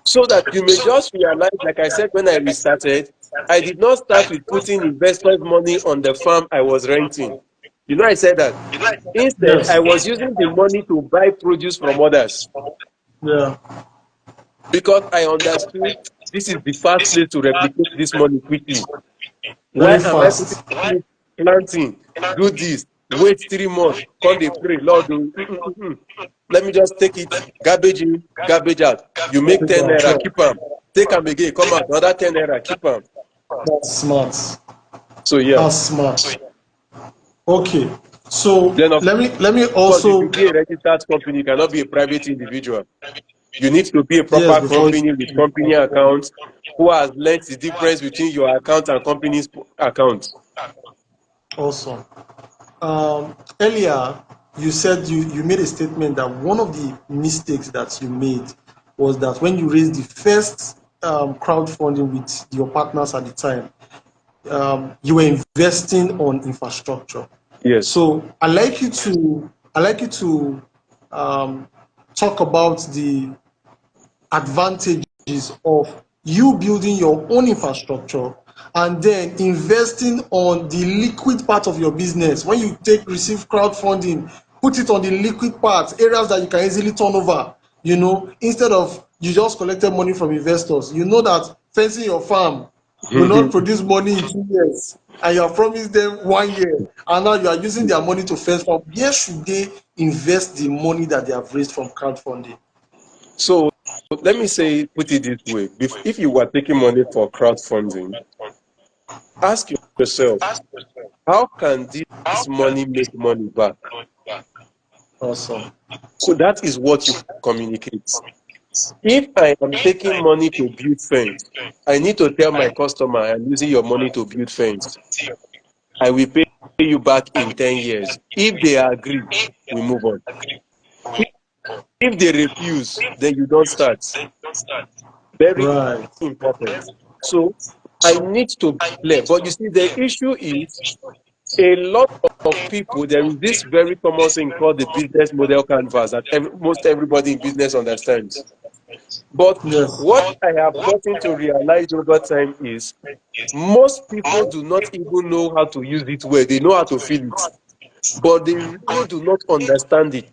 So that you may just realize, like I said when I restarted, I did not start with putting investors' money on the farm I was renting. You know, I said that. Instead, Yes. I was using the money to buy produce from others Yeah. because I understood this is the fast place to replicate this money quickly. Why Very am I putting fast. it planting? Do this, wait 3 months, come dey pray, Lord, let me just take it, garbage in, garbage out. You make 10 naira, keep am. Take am again, come out, another 10 naira, keep am. That's smart. So yeah. That's smart. Okay. So Then of let me course, if you also, be a registered company, you cannot be a private individual. You need to be a yes, proper before company with company accounts who has learned the difference between your account and company's account. awesome. Earlier, you said you made a statement that one of the mistakes that you made was that when you raised the first crowdfunding with your partners at the time, you were investing on infrastructure. Yes. So I like you to talk about the advantages of you building your own infrastructure and then investing on the liquid part of your business. When you receive crowdfunding, put it on the liquid part, areas that you can easily turn over, instead of you just collected money from investors. You know that fencing your farm will not produce money in 2 years, and you have promised them 1 year, and now you are using their money to fence farm. Where should they invest the money that they have raised from crowdfunding? So let me put it this way. If you were taking money for crowdfunding, ask yourself, how can this money make money back? Awesome. So that is what you communicate. If I am taking money to build fence, I need to tell my customer I'm using your money to build fence. I will pay you back in 10 years. If they agree, we move on. If they refuse, then you don't start. Very Right. important. So I need to be clear. But you see, the issue is a lot of people, there is this very common thing called the business model canvas that most everybody in business understands. But Yes. what I have gotten to realize over time is most people do not even know how to use it well. They know how to feel it, but they really do not understand it.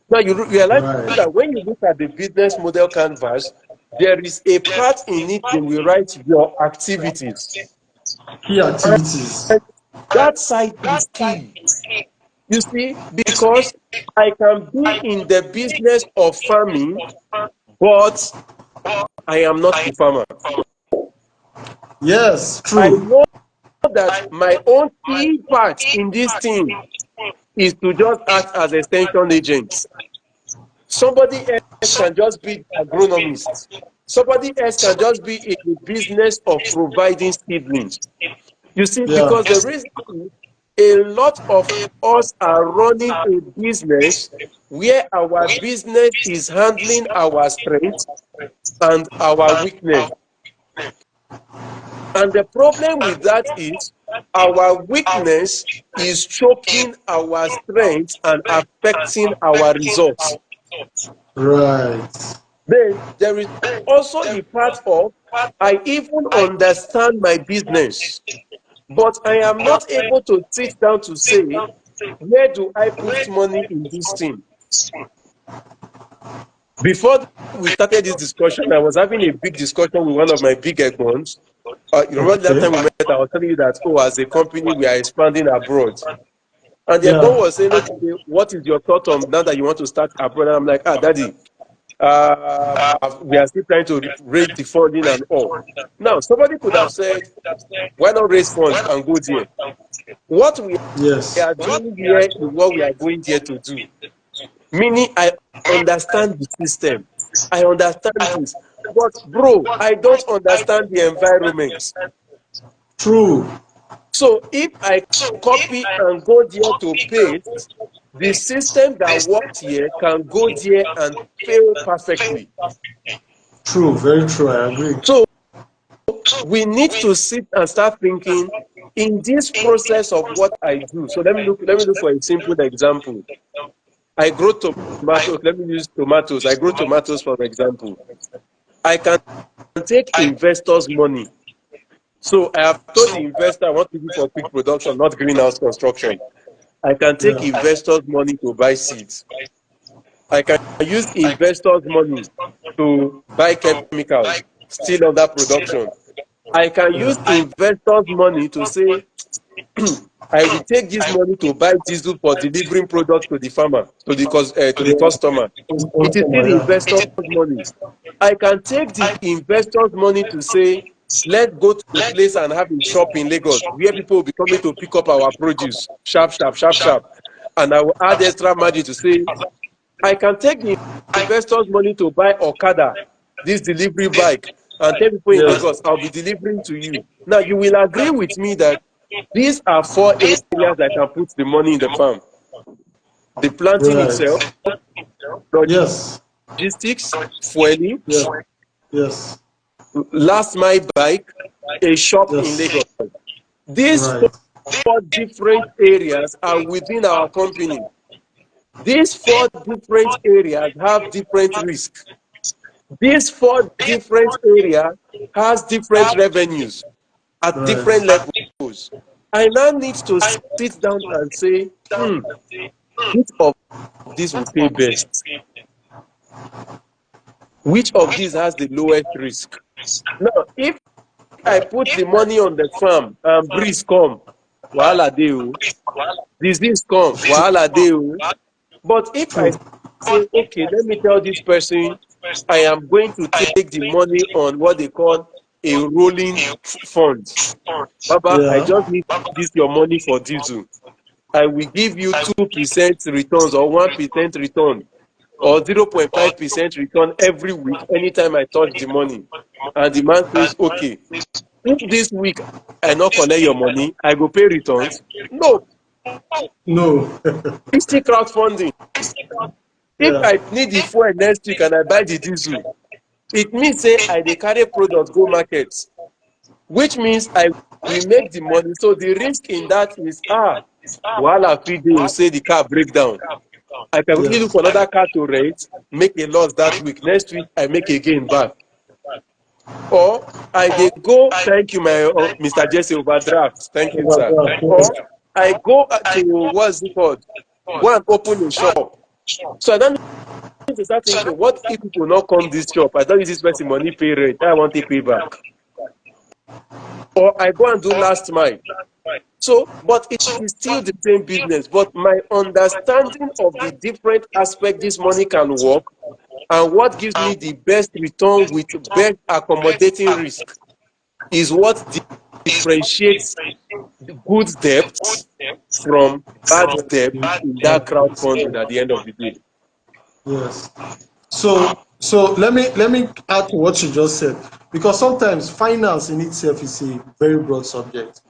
Now you realize Right. that when you look at the business model canvas, there is a part in it they will write your activities. Key activities. And that side is key. You see, because I can be in the business of farming, but I am not the farmer. Yes, I true. know that my own key part in this thing is to just act as extension agents. Somebody else can just be agronomist. Somebody else can just be in the business of providing seedlings. You see, Yeah. because the reason is a lot of us are running a business where our business is handling our strength and our weakness. And the problem with that is our weakness is choking our strength and affecting our results. Right. Then there is also the part of I even understand my business, but I am not able to sit down to say, where do I put money in this thing? Before we started this discussion, I was having a big discussion with one of my big ones. You remember that Okay. time we met, I was telling you that, oh, as a company, we are expanding abroad. And the Yeah. one was saying, okay, what is your thought on now that you want to start abroad? And I'm like, daddy, we are still trying to raise the funding and all. Now, somebody could have said, why not raise funds and go there? What we Yes. are doing here is what we are going there to do. Meaning, I understand the system. I understand this. But, bro, I don't understand the environment. True. So, if I copy and go there to paste, the system that worked here can go there and fail perfectly. True. Very true. I agree. So, we need to sit and start thinking in this process of what I do. So let me look for a simple example. I grow tomatoes. Let me use tomatoes. I grow tomatoes, for example. I can take investors' money. So I have told the investor I want to do for quick production, not greenhouse construction. I can take Yeah. investors' money to buy seeds. I can use investors' money to buy chemicals, still under production. I can use investors' money to say, I will take this money to buy diesel for delivering product to the farmer, to the customer. It is still investors' money. I can take the investors' money to say, let's go to a place and have a shop in Lagos where people will be coming to pick up our produce, sharp, sharp, sharp, sharp. And I will add extra margin to say, I can take the investors' money to buy Okada, this delivery bike, and tell people in Yes. Lagos, I'll be delivering to you. Now, you will agree with me that these are 4 areas that can put the money in the farm. The planting itself, Right. Yes. logistics, fueling, Yes. Yes. last mile bike, a shop in Yes. Lagos. These Right. 4 different areas are within our company. These 4 different areas have different risks. These 4 different areas has different revenues at different Right. levels. I now need to sit down and say, which of these will pay best? Which of these has the lowest risk? Now, if I put the money on the farm and breeze come, wahala dey o. Disease come, wahala dey o. But if I True. say, okay, let me tell this person, I am going to take the money on what they call a rolling fund. Baba, I Yeah. just need this your money for diesel. I will give you 2% returns or 1% return or 0.5% return every week anytime I touch the money. And the man says, okay, if this week I not collect your money, I go pay returns. No, No. it's still crowdfunding. If Yeah. I need the fuel next week and I buy the diesel, it means say I dey carry product go market, which means I will make the money. So the risk in that is wahala fit dey o say the car break down. I can quickly look Yes. for another car to rent, make a loss that week. Next week I make a gain back. Or I dey go, thank you my Mr. Jesse overdraft, thank you sir. Or I go to what's it called, go and open a shop. So I don't need to start thinking, what if people not come this shop? I don't use this person money pay rent, I want to pay back. Or I go and do last mile. So, but it is still the same business. But my understanding of the different aspects this money can work and what gives me the best return with best accommodating risk is what differentiates the good debt from bad debt in that crowdfunding at the end of the day. Yes. So let me add to what you just said, because sometimes finance in itself is a very broad subject,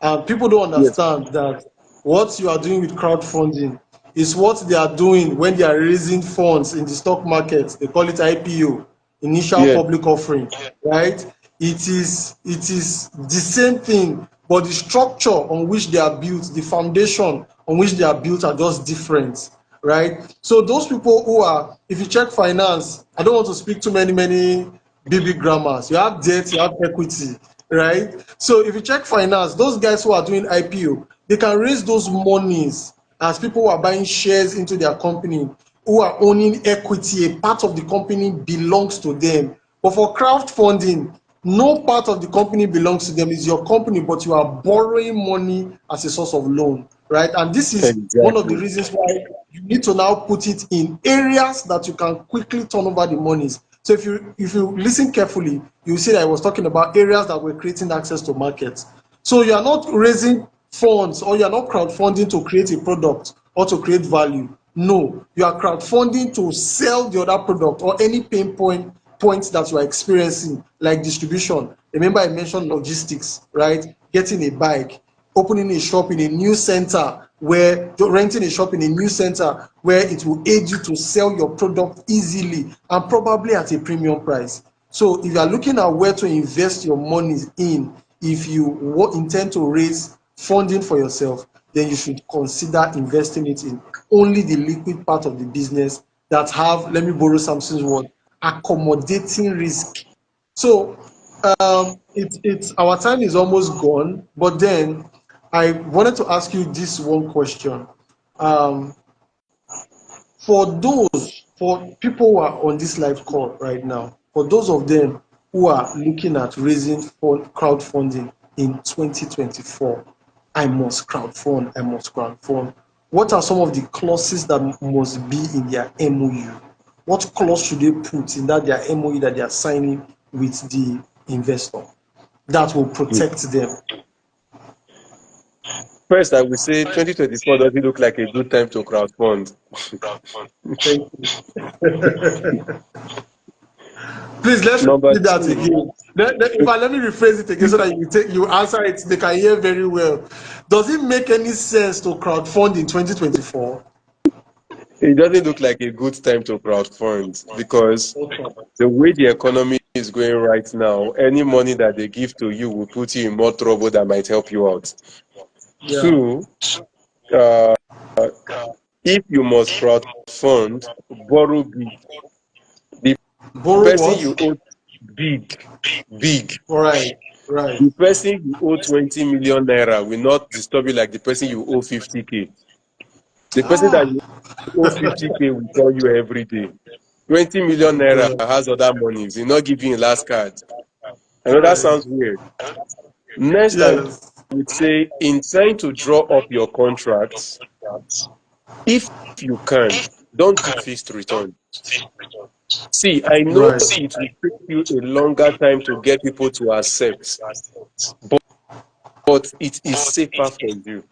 and people don't Yes. understand that what you are doing with crowdfunding is what they are doing when they are raising funds in the stock market. They call it IPO, initial Yes. public offering, right? It is the same thing, but the structure on which they are built, the foundation on which they are built are just different, right? So those people who are, if you check finance, I don't want to speak too many big grammars. You have debt, you have equity, right? So if you check finance, those guys who are doing IPO, they can raise those monies as people who are buying shares into their company, who are owning equity. A part of the company belongs to them. But for crowdfunding, no part of the company belongs to them. It's your company, but you are borrowing money as a source of loan, right? And this is one of the Exactly. reasons why you need to now put it in areas that you can quickly turn over the monies. So if you listen carefully, you see that I was talking about areas that were creating access to markets. So you are not raising funds, or you are not crowdfunding to create a product or to create value. No, you are crowdfunding to sell the other product or any pain points that you are experiencing, like distribution. Remember I mentioned logistics, right? Getting a bike, opening a shop in a new center, where renting a shop in a new center where it will aid you to sell your product easily and probably at a premium price. So if you are looking at where to invest your money in, if you intend to raise funding for yourself, then you should consider investing it in only the liquid part of the business that have, let me borrow Samson's word, accommodating risk. So it's our time is almost gone, but then I wanted to ask you this one question. Um, for people who are on this live call right now, for those of them who are looking at raising for crowdfunding in 2024. I must crowdfund, I must crowdfund. What are some of the clauses that must be in their MOU? What clause should they put in that their MOU that they are signing with the investor that will protect them? First, I would say 2024 doesn't look like a good time to crowdfund. Thank you. Please let's Number repeat that two, again. Let me rephrase it again so that you answer it. They can hear very well. Does it make any sense to crowdfund in 2024? it doesn't look like a good time to crowdfund because Okay. the way the economy is going right now, any money that they give to you will put you in more trouble than might help you out. Yeah. Two, uh, if you must crowdfund, borrow big. The Borrow person you what? owe big, big. Right. Right. The person you owe 20 million naira will not disturb you like the person you owe 50K. The person that Ah. you owe 50K will call you every day. 20 million My naira God. has other monies. He'll not give you in last card. I know that Right. sounds weird. Next, I Yes. would say in trying to draw up your contracts, if you can, don't do fixed return. See, I know Right. it will take you a longer time to get people to accept, but it is safer for you.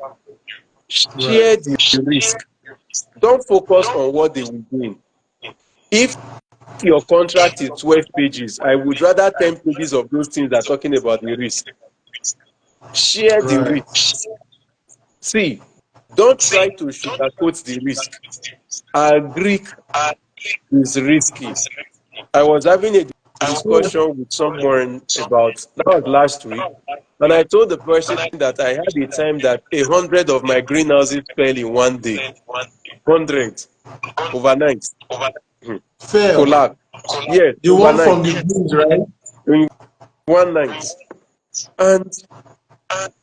Share Right. the risk. Don't focus on what they will gain. If your contract is 12 pages, I would rather 10 pages of those things are talking about the risk. Share the Right. risk. See, don't try to sugarcoat the risk. Agri is risky. I was having a discussion with someone about that was last week, and I told the person that I had a time that 100 of my greenhouses fell in one day. 100 overnight. Fail. Collapse. Yes, The one overnight. from the booze, right? In one night. And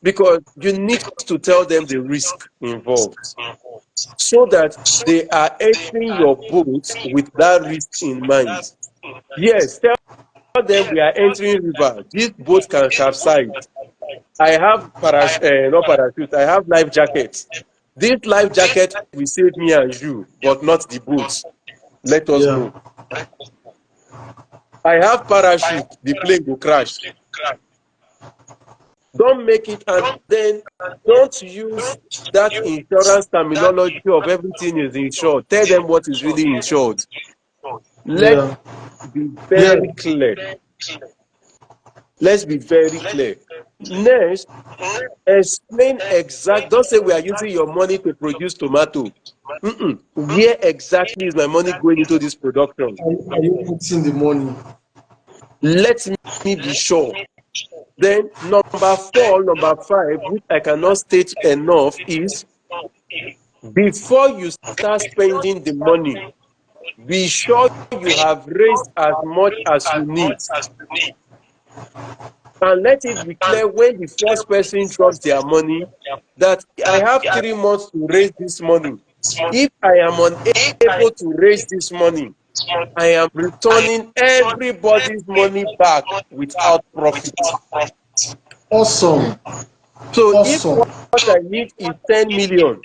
because you need to tell them the risk involved so that they are entering your boat with that risk in mind. Yes, tell them we are entering river. This boat can capsize. I have not parachute. I have life jackets. This life jacket will save me and you, but not the boat. Let us Yeah. go. I have parachute. The plane will crash. Don't make it, and then don't use that insurance terminology of everything is insured. Tell them what is really insured. Let's Yeah. be Yeah. very clear. Let's be very clear. Next, explain exact. Don't say we are using your money to produce tomato. Where exactly is my money going into this production? Are you putting the money? Let me be sure. Then number four, number five, which I cannot state enough, is before you start spending the money, be sure you have raised as much as you need. And let it be clear when the first person drops their money that I have 3 months to raise this money. If I am unable to raise this money, I am returning everybody's money back without profit. Awesome. So if Awesome. what I need is 10 million,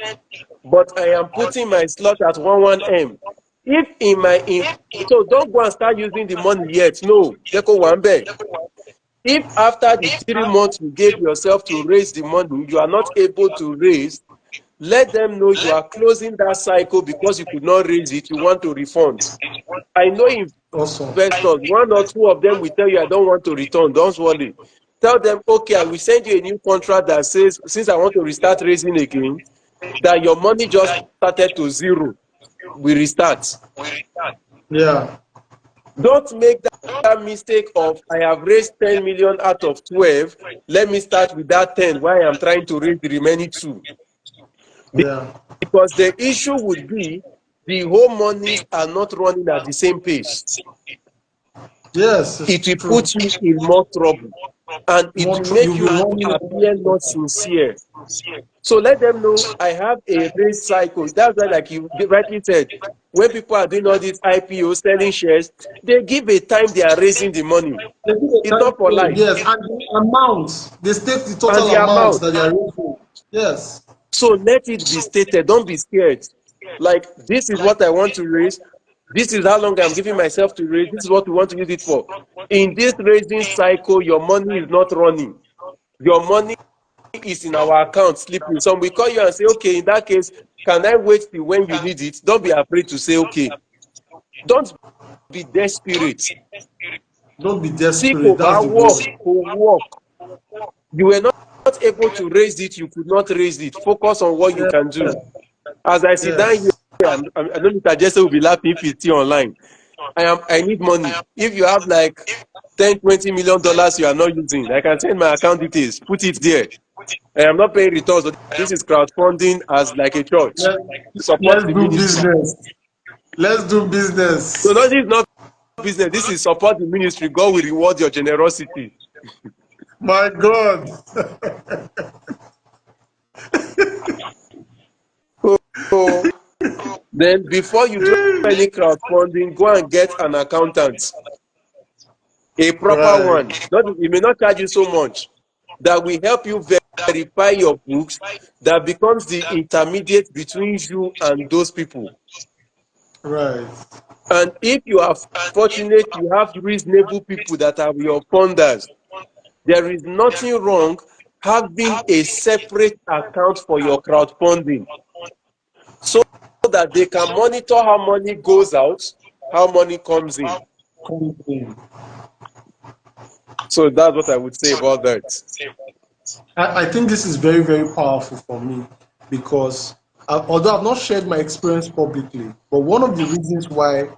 but I am putting my slot at 11M. If in my so don't go and start using the money yet. No, Jeko Wambe. If after the 3 months you gave yourself to raise the money, you are not able to raise, let them know you are closing that cycle because you could not raise it. You want to refund. I know Awesome. investors, one or two of them will tell you, I don't want to return. Don't worry. Tell them, okay, I will send you a new contract that says, since I want to restart raising again, that your money just started to zero. We restart. Yeah. Don't make that mistake of I have raised 10 million out of 12. Let me start with that 10 while I'm trying to raise the remaining two. Yeah. Because the issue would be the whole monies are not running at the same pace. Yes, it's It will true. put you in more trouble and it More will you'll make be you running appear not sincere. So let them know I have a raise cycle. That's why, like you rightly said, when people are doing all these IPO selling shares, they give a time they are raising the money. They give a It's time not for frame, life. yes, and the amount, they state the And total the amount amount. that they are raising. Yes. So let it be stated. Don't be scared. Like, this is what I want to raise. This is how long I'm giving myself to raise. This is what we want to use it for. In this raising cycle, your money is not running. Your money is in our account sleeping. Some will call you and say, okay, in that case, can I wait till when you need it? Don't be afraid to say, okay. Don't be desperate. Don't be Seek desperate. That's over the work, word. work. You were not able to raise it, you could not raise it. Focus on what you Yes. can do. As I sit down Yes. here, I know Mr. Jesse will be laughing if he's still online. I need money. If you have like 10, $20 million you are not using, I can send my account details, put it there. I am not paying returns. So this is crowdfunding as like a church. Let, Support let's the do ministry. business. Let's do So no, business. this is not business. This is support the ministry. God will reward your generosity. My God. So then before you do any crowdfunding, go and get an accountant, a proper Right. one. Not, it may not charge you so much. That will help you verify your books. That becomes the intermediate between you and those people. Right. And if you are fortunate, you have reasonable people that are your funders. There is nothing wrong having a separate account for your crowdfunding so that they can monitor how money goes out, how money comes in. Something. So that's what I would say about that. I think this is very, very powerful for me because although I've not shared my experience publicly, but one of the reasons why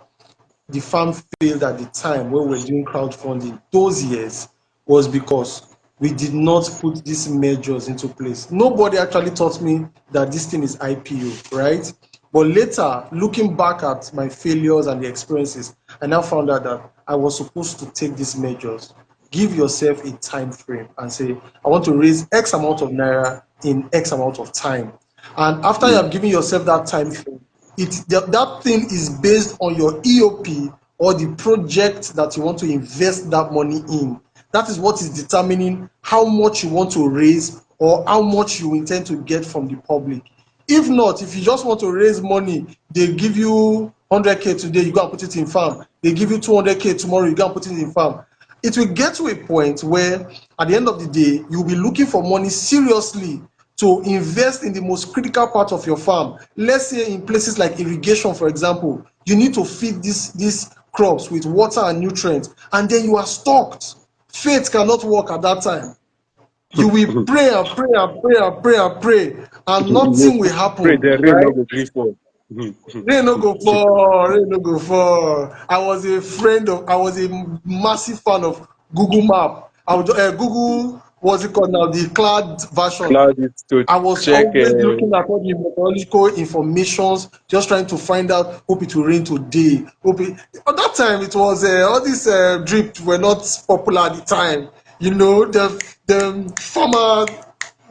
the farm failed at the time when we were doing crowdfunding those years was because we did not put these measures into place. Nobody actually taught me that this thing is IPO, right? But later, looking back at my failures and the experiences, I now found out that I was supposed to take these measures. Give yourself a time frame and say, I want to raise X amount of naira in X amount of time. And after you Mm. have given yourself that time frame, that thing is based on your EOP or the project that you want to invest that money in. That is what is determining how much you want to raise or how much you intend to get from the public. If not, if you just want to raise money, they give you 100K today, you go and put it in farm. They give you 200K tomorrow, you go and put it in farm. It will get to a point where at the end of the day, you'll be looking for money seriously to invest in the most critical part of your farm. Let's say in places like irrigation, for example, you need to feed these crops with water and nutrients, and then you are stocked. Faith cannot work at that time. You will pray and pray and pray and pray and pray, and nothing will Pray happen, the rain right? not go gree fall. Rain no go fall, rain no go fall. I was a massive fan of Google Map. Google, what's it called now? The cloud version. Cloud it to I was check. always looking at all the meteorological informations, just trying to find out, hope it will rain today. At that time, it was all these drip were not popular at the time. You know, the farmer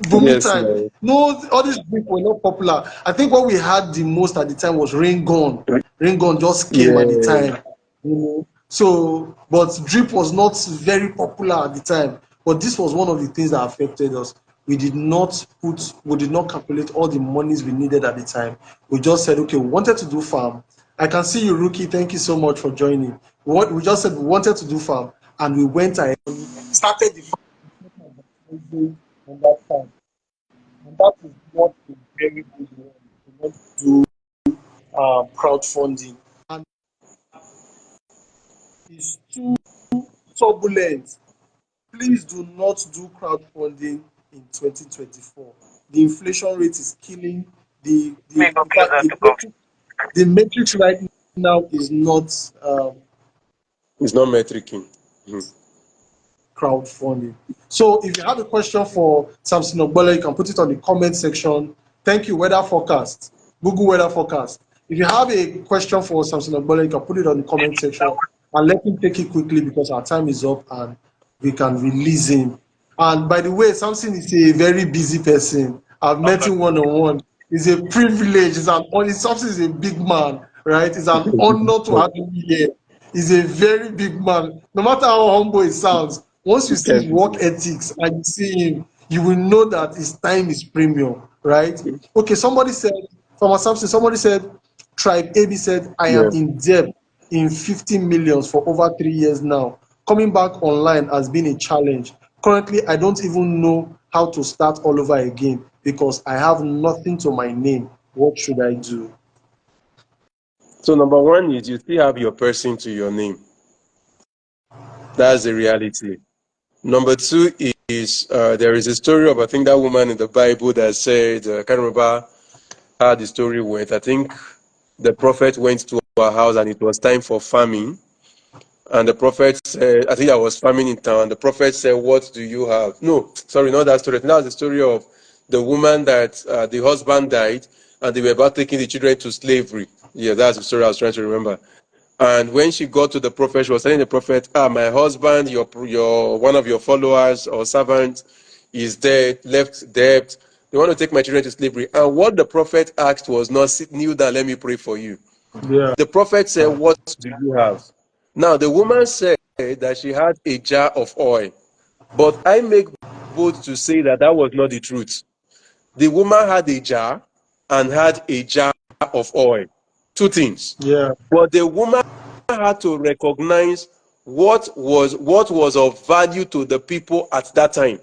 booming Yes, time. no. No, all these drip were not popular. I think what we had the most at the time was rain gun. Rain gun just came at the Yeah. time. You know, so but drip was not very popular at the time. But this was one of the things that affected us. We did not calculate all the monies we needed at the time. We just said, okay, we wanted to do farm. I can see you, Rookie. Thank you so much for joining. We just said we wanted to do farm, and we went ahead and started the farm on that time. And that is what a very good one. We want to do crowdfunding. And it's too turbulent. Please do not do crowdfunding in 2024. The inflation rate is killing in fact the metrics right now is not It's not metricing. crowdfunding. So if you have a question for Samson Ogbole, you can put it on the comment section. Thank you, weather forecast, Google weather forecast. If you have a question for Samson Ogbole, you can put it on the comment section and let him take it quickly because our time is up and we can release him. And by the way, Samson is a very busy person. I've met him one on one. It's a privilege. It's an honor. Samson is a big man, right? It's an honor to have him here. He's a very big man. No matter how humble it sounds, once you see his work ethics and you see him, you will know that his time is premium, right? Okay, somebody said, Farmer Samson, somebody said, Tribe AB said, I am Yeah. in debt in 50 millions for over 3 years now. Coming back online has been a challenge. Currently, I don't even know how to start all over again because I have nothing to my name. What should I do? So number one is you still have your person to your name. That's the reality. Number two is there is a story of, I think, that woman in the Bible that said, I can't remember how the story went. I think the prophet went to her house and it was time for famine. And the prophet said, I think I was farming in town. The prophet said, what do you have? No, sorry, not that story. That was the story of the woman that the husband died and they were about taking the children to slavery. Yeah, that's the story I was trying to remember. And when she got to the prophet, she was telling the prophet, my husband, your one of your followers or servants is dead, left debt. They want to take my children to slavery. And what the prophet asked was not, sit, kneel down, let me pray for you. Yeah, The prophet said, what do you have? Now, the woman said that she had a jar of oil. But I make bold to say that that was not the truth. The woman had a jar and had a jar of oil. Two things. yeah, But the woman had to recognize what was of value to the people at that time.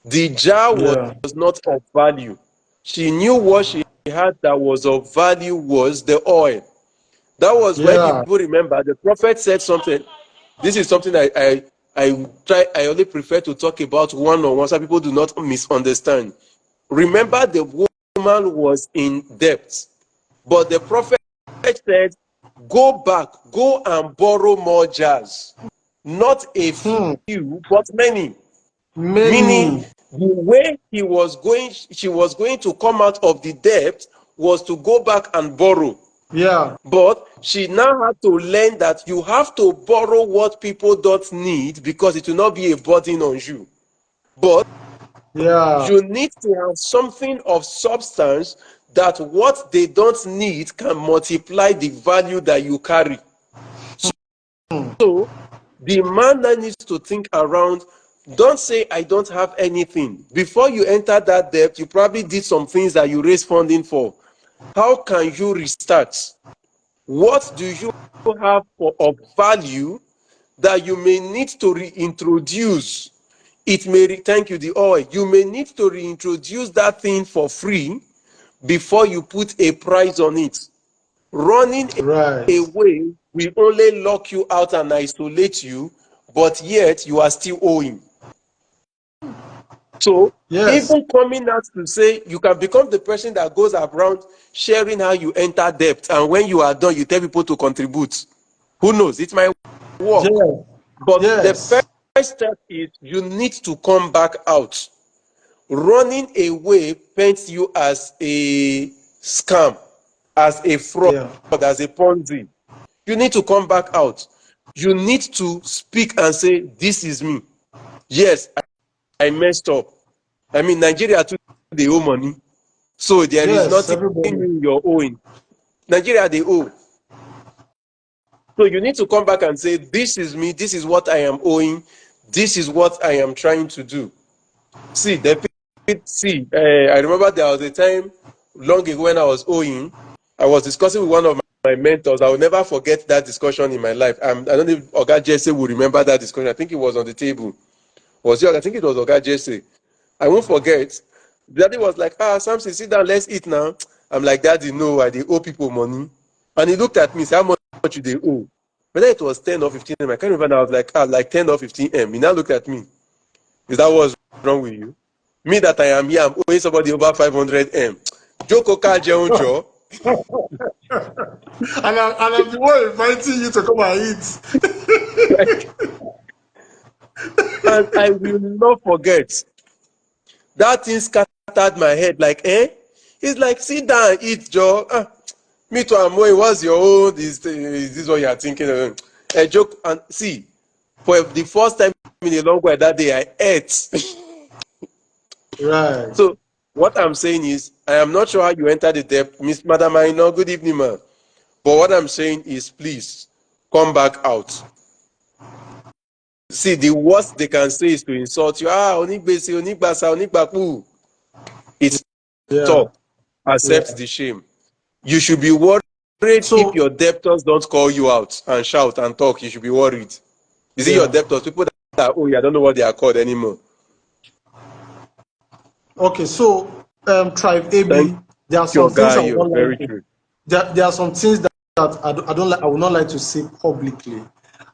The jar was yeah, not of value. She knew what she had that was of value was the oil. That was why, if yeah, you remember, the prophet said something. This is something I only prefer to talk about one-on-one so people do not misunderstand. Remember, the woman was in debt, but the prophet said, go back, go and borrow more jars. Not a hmm, few, but many. Meaning, many. the way she was going to come out of the debt was to go back and borrow. Yeah, But she now had to learn that you have to borrow what people don't need because it will not be a burden on you. But yeah, you need to have something of substance that what they don't need can multiply the value that you carry. So the man that needs to think around, don't say, I don't have anything. Before you enter that debt, you probably did some things that you raised funding for. How can you restart? What do you have of value that you may need to reintroduce? It may thank you, the oil. You may need to reintroduce that thing for free before you put a price on it. Running right. away will only lock you out and isolate you, but yet you are still owing. So Yes, even coming out to say you can become the person that goes around sharing how you enter debt, and when you are done, you tell people to contribute. Who knows? It might work. yes, But the yes, first step is you need to come back out. Running away paints you as a scam, as a fraud, yeah, as a Ponzi. You need to come back out. You need to speak and say, this is me. Yes, I messed up. I mean, Nigeria too, they owe money. So there is yes, nothing everybody. you're owing. Nigeria, they owe. So you need to come back and say, this is me. This is what I am owing. This is what I am trying to do. See, I remember there was a time long ago when I was owing. I was discussing with one of my mentors. I will never forget that discussion in my life. I don't know if Oga Jesse will remember that discussion. I think it was on the table. I think it was Oga Jesse. I won't forget. Daddy was like, Samson, sit down, let's eat now. I'm like, Daddy, no, I they owe people money. And he looked at me, said, how much you they owe? Whether it was 10 or 15 M, I can't remember. I was like 10 or 15 M. He now looked at me. Is that what's wrong with you? Me that I am here, I'm owing somebody over 500 M. Joko Kajeonjo. And I'm the one inviting you to come and eat. And I will not forget. That thing scattered my head like, eh? It's like, sit down, eat, Joe. Me too, I'm owing. What's your own? Is this what you're thinking? A joke. And see, for the first time in a long while that day, I ate. Right. So What I'm saying is, I am not sure how you enter the debt, Miss Madam Aino. Good evening, ma'am. But what I'm saying is, please come back out. See, the worst they can say is to insult you. Ah, onigbese, onigbasa, onigbapu. It's Yeah, tough. Accept yeah. the shame. You should be worried if So your debtors don't call you out and shout and talk. You should be worried. Is it your yeah. debtors? People that, oh, yeah, I don't know what they are called anymore. Okay, so Tribe Thank AB, there are you, some things guy. I would You're not like very to. true. There are some things that I don't like. I would not like to say publicly.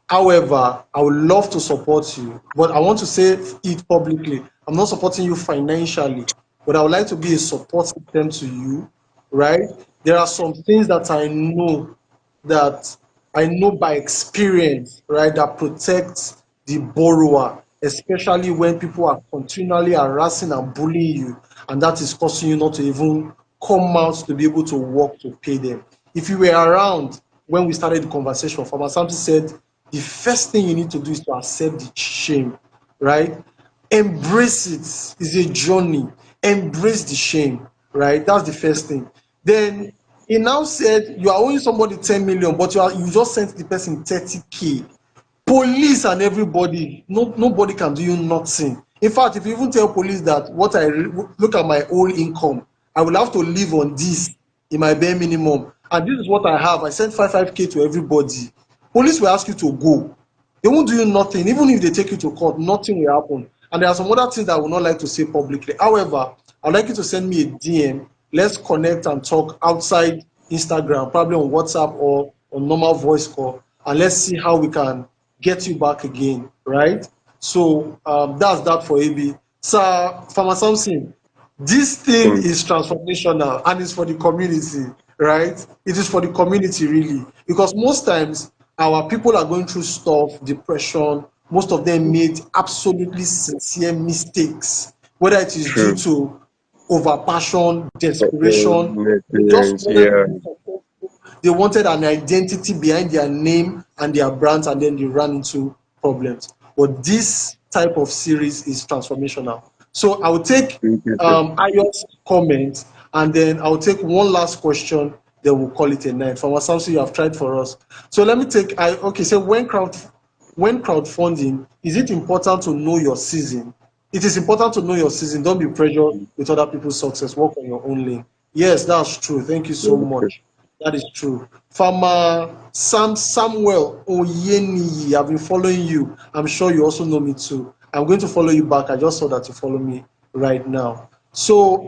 However, I would love to support you, but I want to say it publicly. I'm not supporting you financially, but I would like to be a support system to you, right? There are some things that I know by experience, right, that protects the borrower, especially when people are continually harassing and bullying you, and that is causing you not to even come out to be able to work to pay them. If you were around when we started the conversation, Farmer Samson said the first thing you need to do is to accept the shame, right? Embrace it. It's a journey. Embrace the shame, right? That's the first thing. Then he now said you are owing somebody 10 million, but you just sent the person 30K. Police and everybody, nobody can do you nothing. In fact, if you even tell police that look at my own income, I will have to live on this in my bare minimum, and this is what I have. I sent 5K to everybody. Police will ask you to go. They won't do you nothing. Even if they take you to court, nothing will happen. And there are some other things that I would not like to say publicly. However, I'd like you to send me a DM. Let's connect and talk outside Instagram, probably on WhatsApp or on normal voice call, and let's see how we can get you back again, right? So that's that for AB. Sir Farmer Samson, this thing Mm, is transformational and it's for the community, right? It is for the community, really, because most times our people are going through stuff, depression. Most of them made absolutely sincere mistakes, whether it is due true. to overpassion, desperation. They just Experience, wanted to yeah. be successful. They wanted an identity behind their name and their brand, and then they ran into problems. But this type of series is transformational. So I will take Thank you, sir. Ayot's comment, and then I'll take one last question. Then we'll call it a night. From what Samson you have tried for us. So let me take. Okay. So when crowdfunding, is it important to know your season? It is important to know your season. Don't be pressured with other people's success. Work on your own lane. Yes, that's true. Thank you so Very true. much. That is true. Farmer Samuel Oyeniyi, I've been following you. I'm sure you also know me too. I'm going to follow you back. I just saw that you follow me right now. So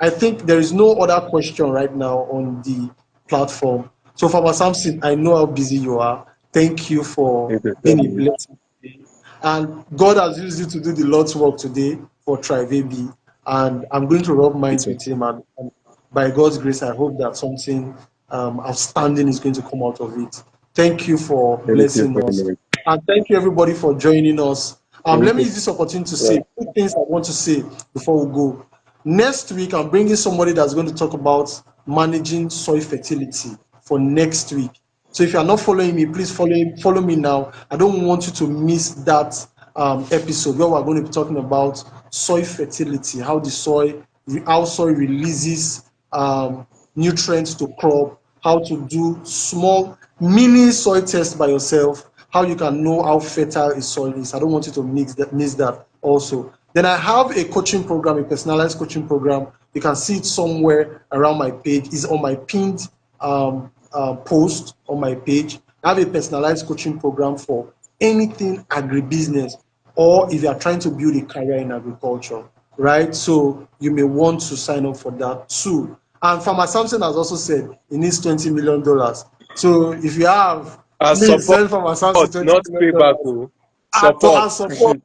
I think there is no other question right now on the platform. So Farmer Samson, I know how busy you are. Thank you for Thank you so being a much. blessing today. And God has used you to do the Lord's work today for Tribe AB. And I'm going to rub It's minds a- with him. And by God's grace, I hope that something outstanding is going to come out of it. Thank you for Thank you blessing so us. much. And thank you, everybody, for joining us. Thank Let me you. use this opportunity to Yeah. say two things I want to say before we go. Next week, I'm bringing somebody that's going to talk about managing soil fertility for next week. So if you are not following me, please follow me now. I don't want you to miss that episode where we're going to be talking about soil fertility, how soil releases nutrients to crop, how to do small mini soil test by yourself, how you can know how fertile a soil is. I don't want you to miss that also. Then I have a coaching program, a personalized coaching program. You can see it somewhere around my page. It's on my pinned post on my page. I have a personalized coaching program for anything agribusiness, or if you are trying to build a career in agriculture, right? So you may want to sign up for that too. And Farmer Samson has also said he needs $20 million. So if you have, As please support, send Farmer Samson twenty not million payback. dollars Oh. and Support.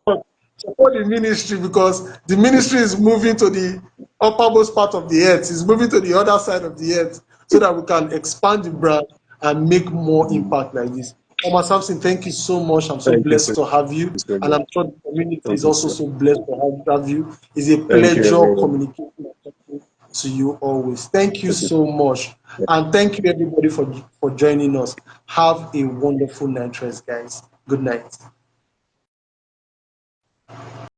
support the ministry, because the ministry is moving to the uppermost part of the earth. It's moving to the other side of the earth so that we can expand the brand and make more impact like this. Thomas Sampson, thank you so much. I'm so Thank you blessed to have you, so and much. I'm sure the community Thank is you, also sir. so blessed to have you. It's a Thank you, pleasure everyone. communicating and talking to you always. Thank you Thank you. so much, and thank you everybody for joining us. Have a wonderful night rest, guys. Good night.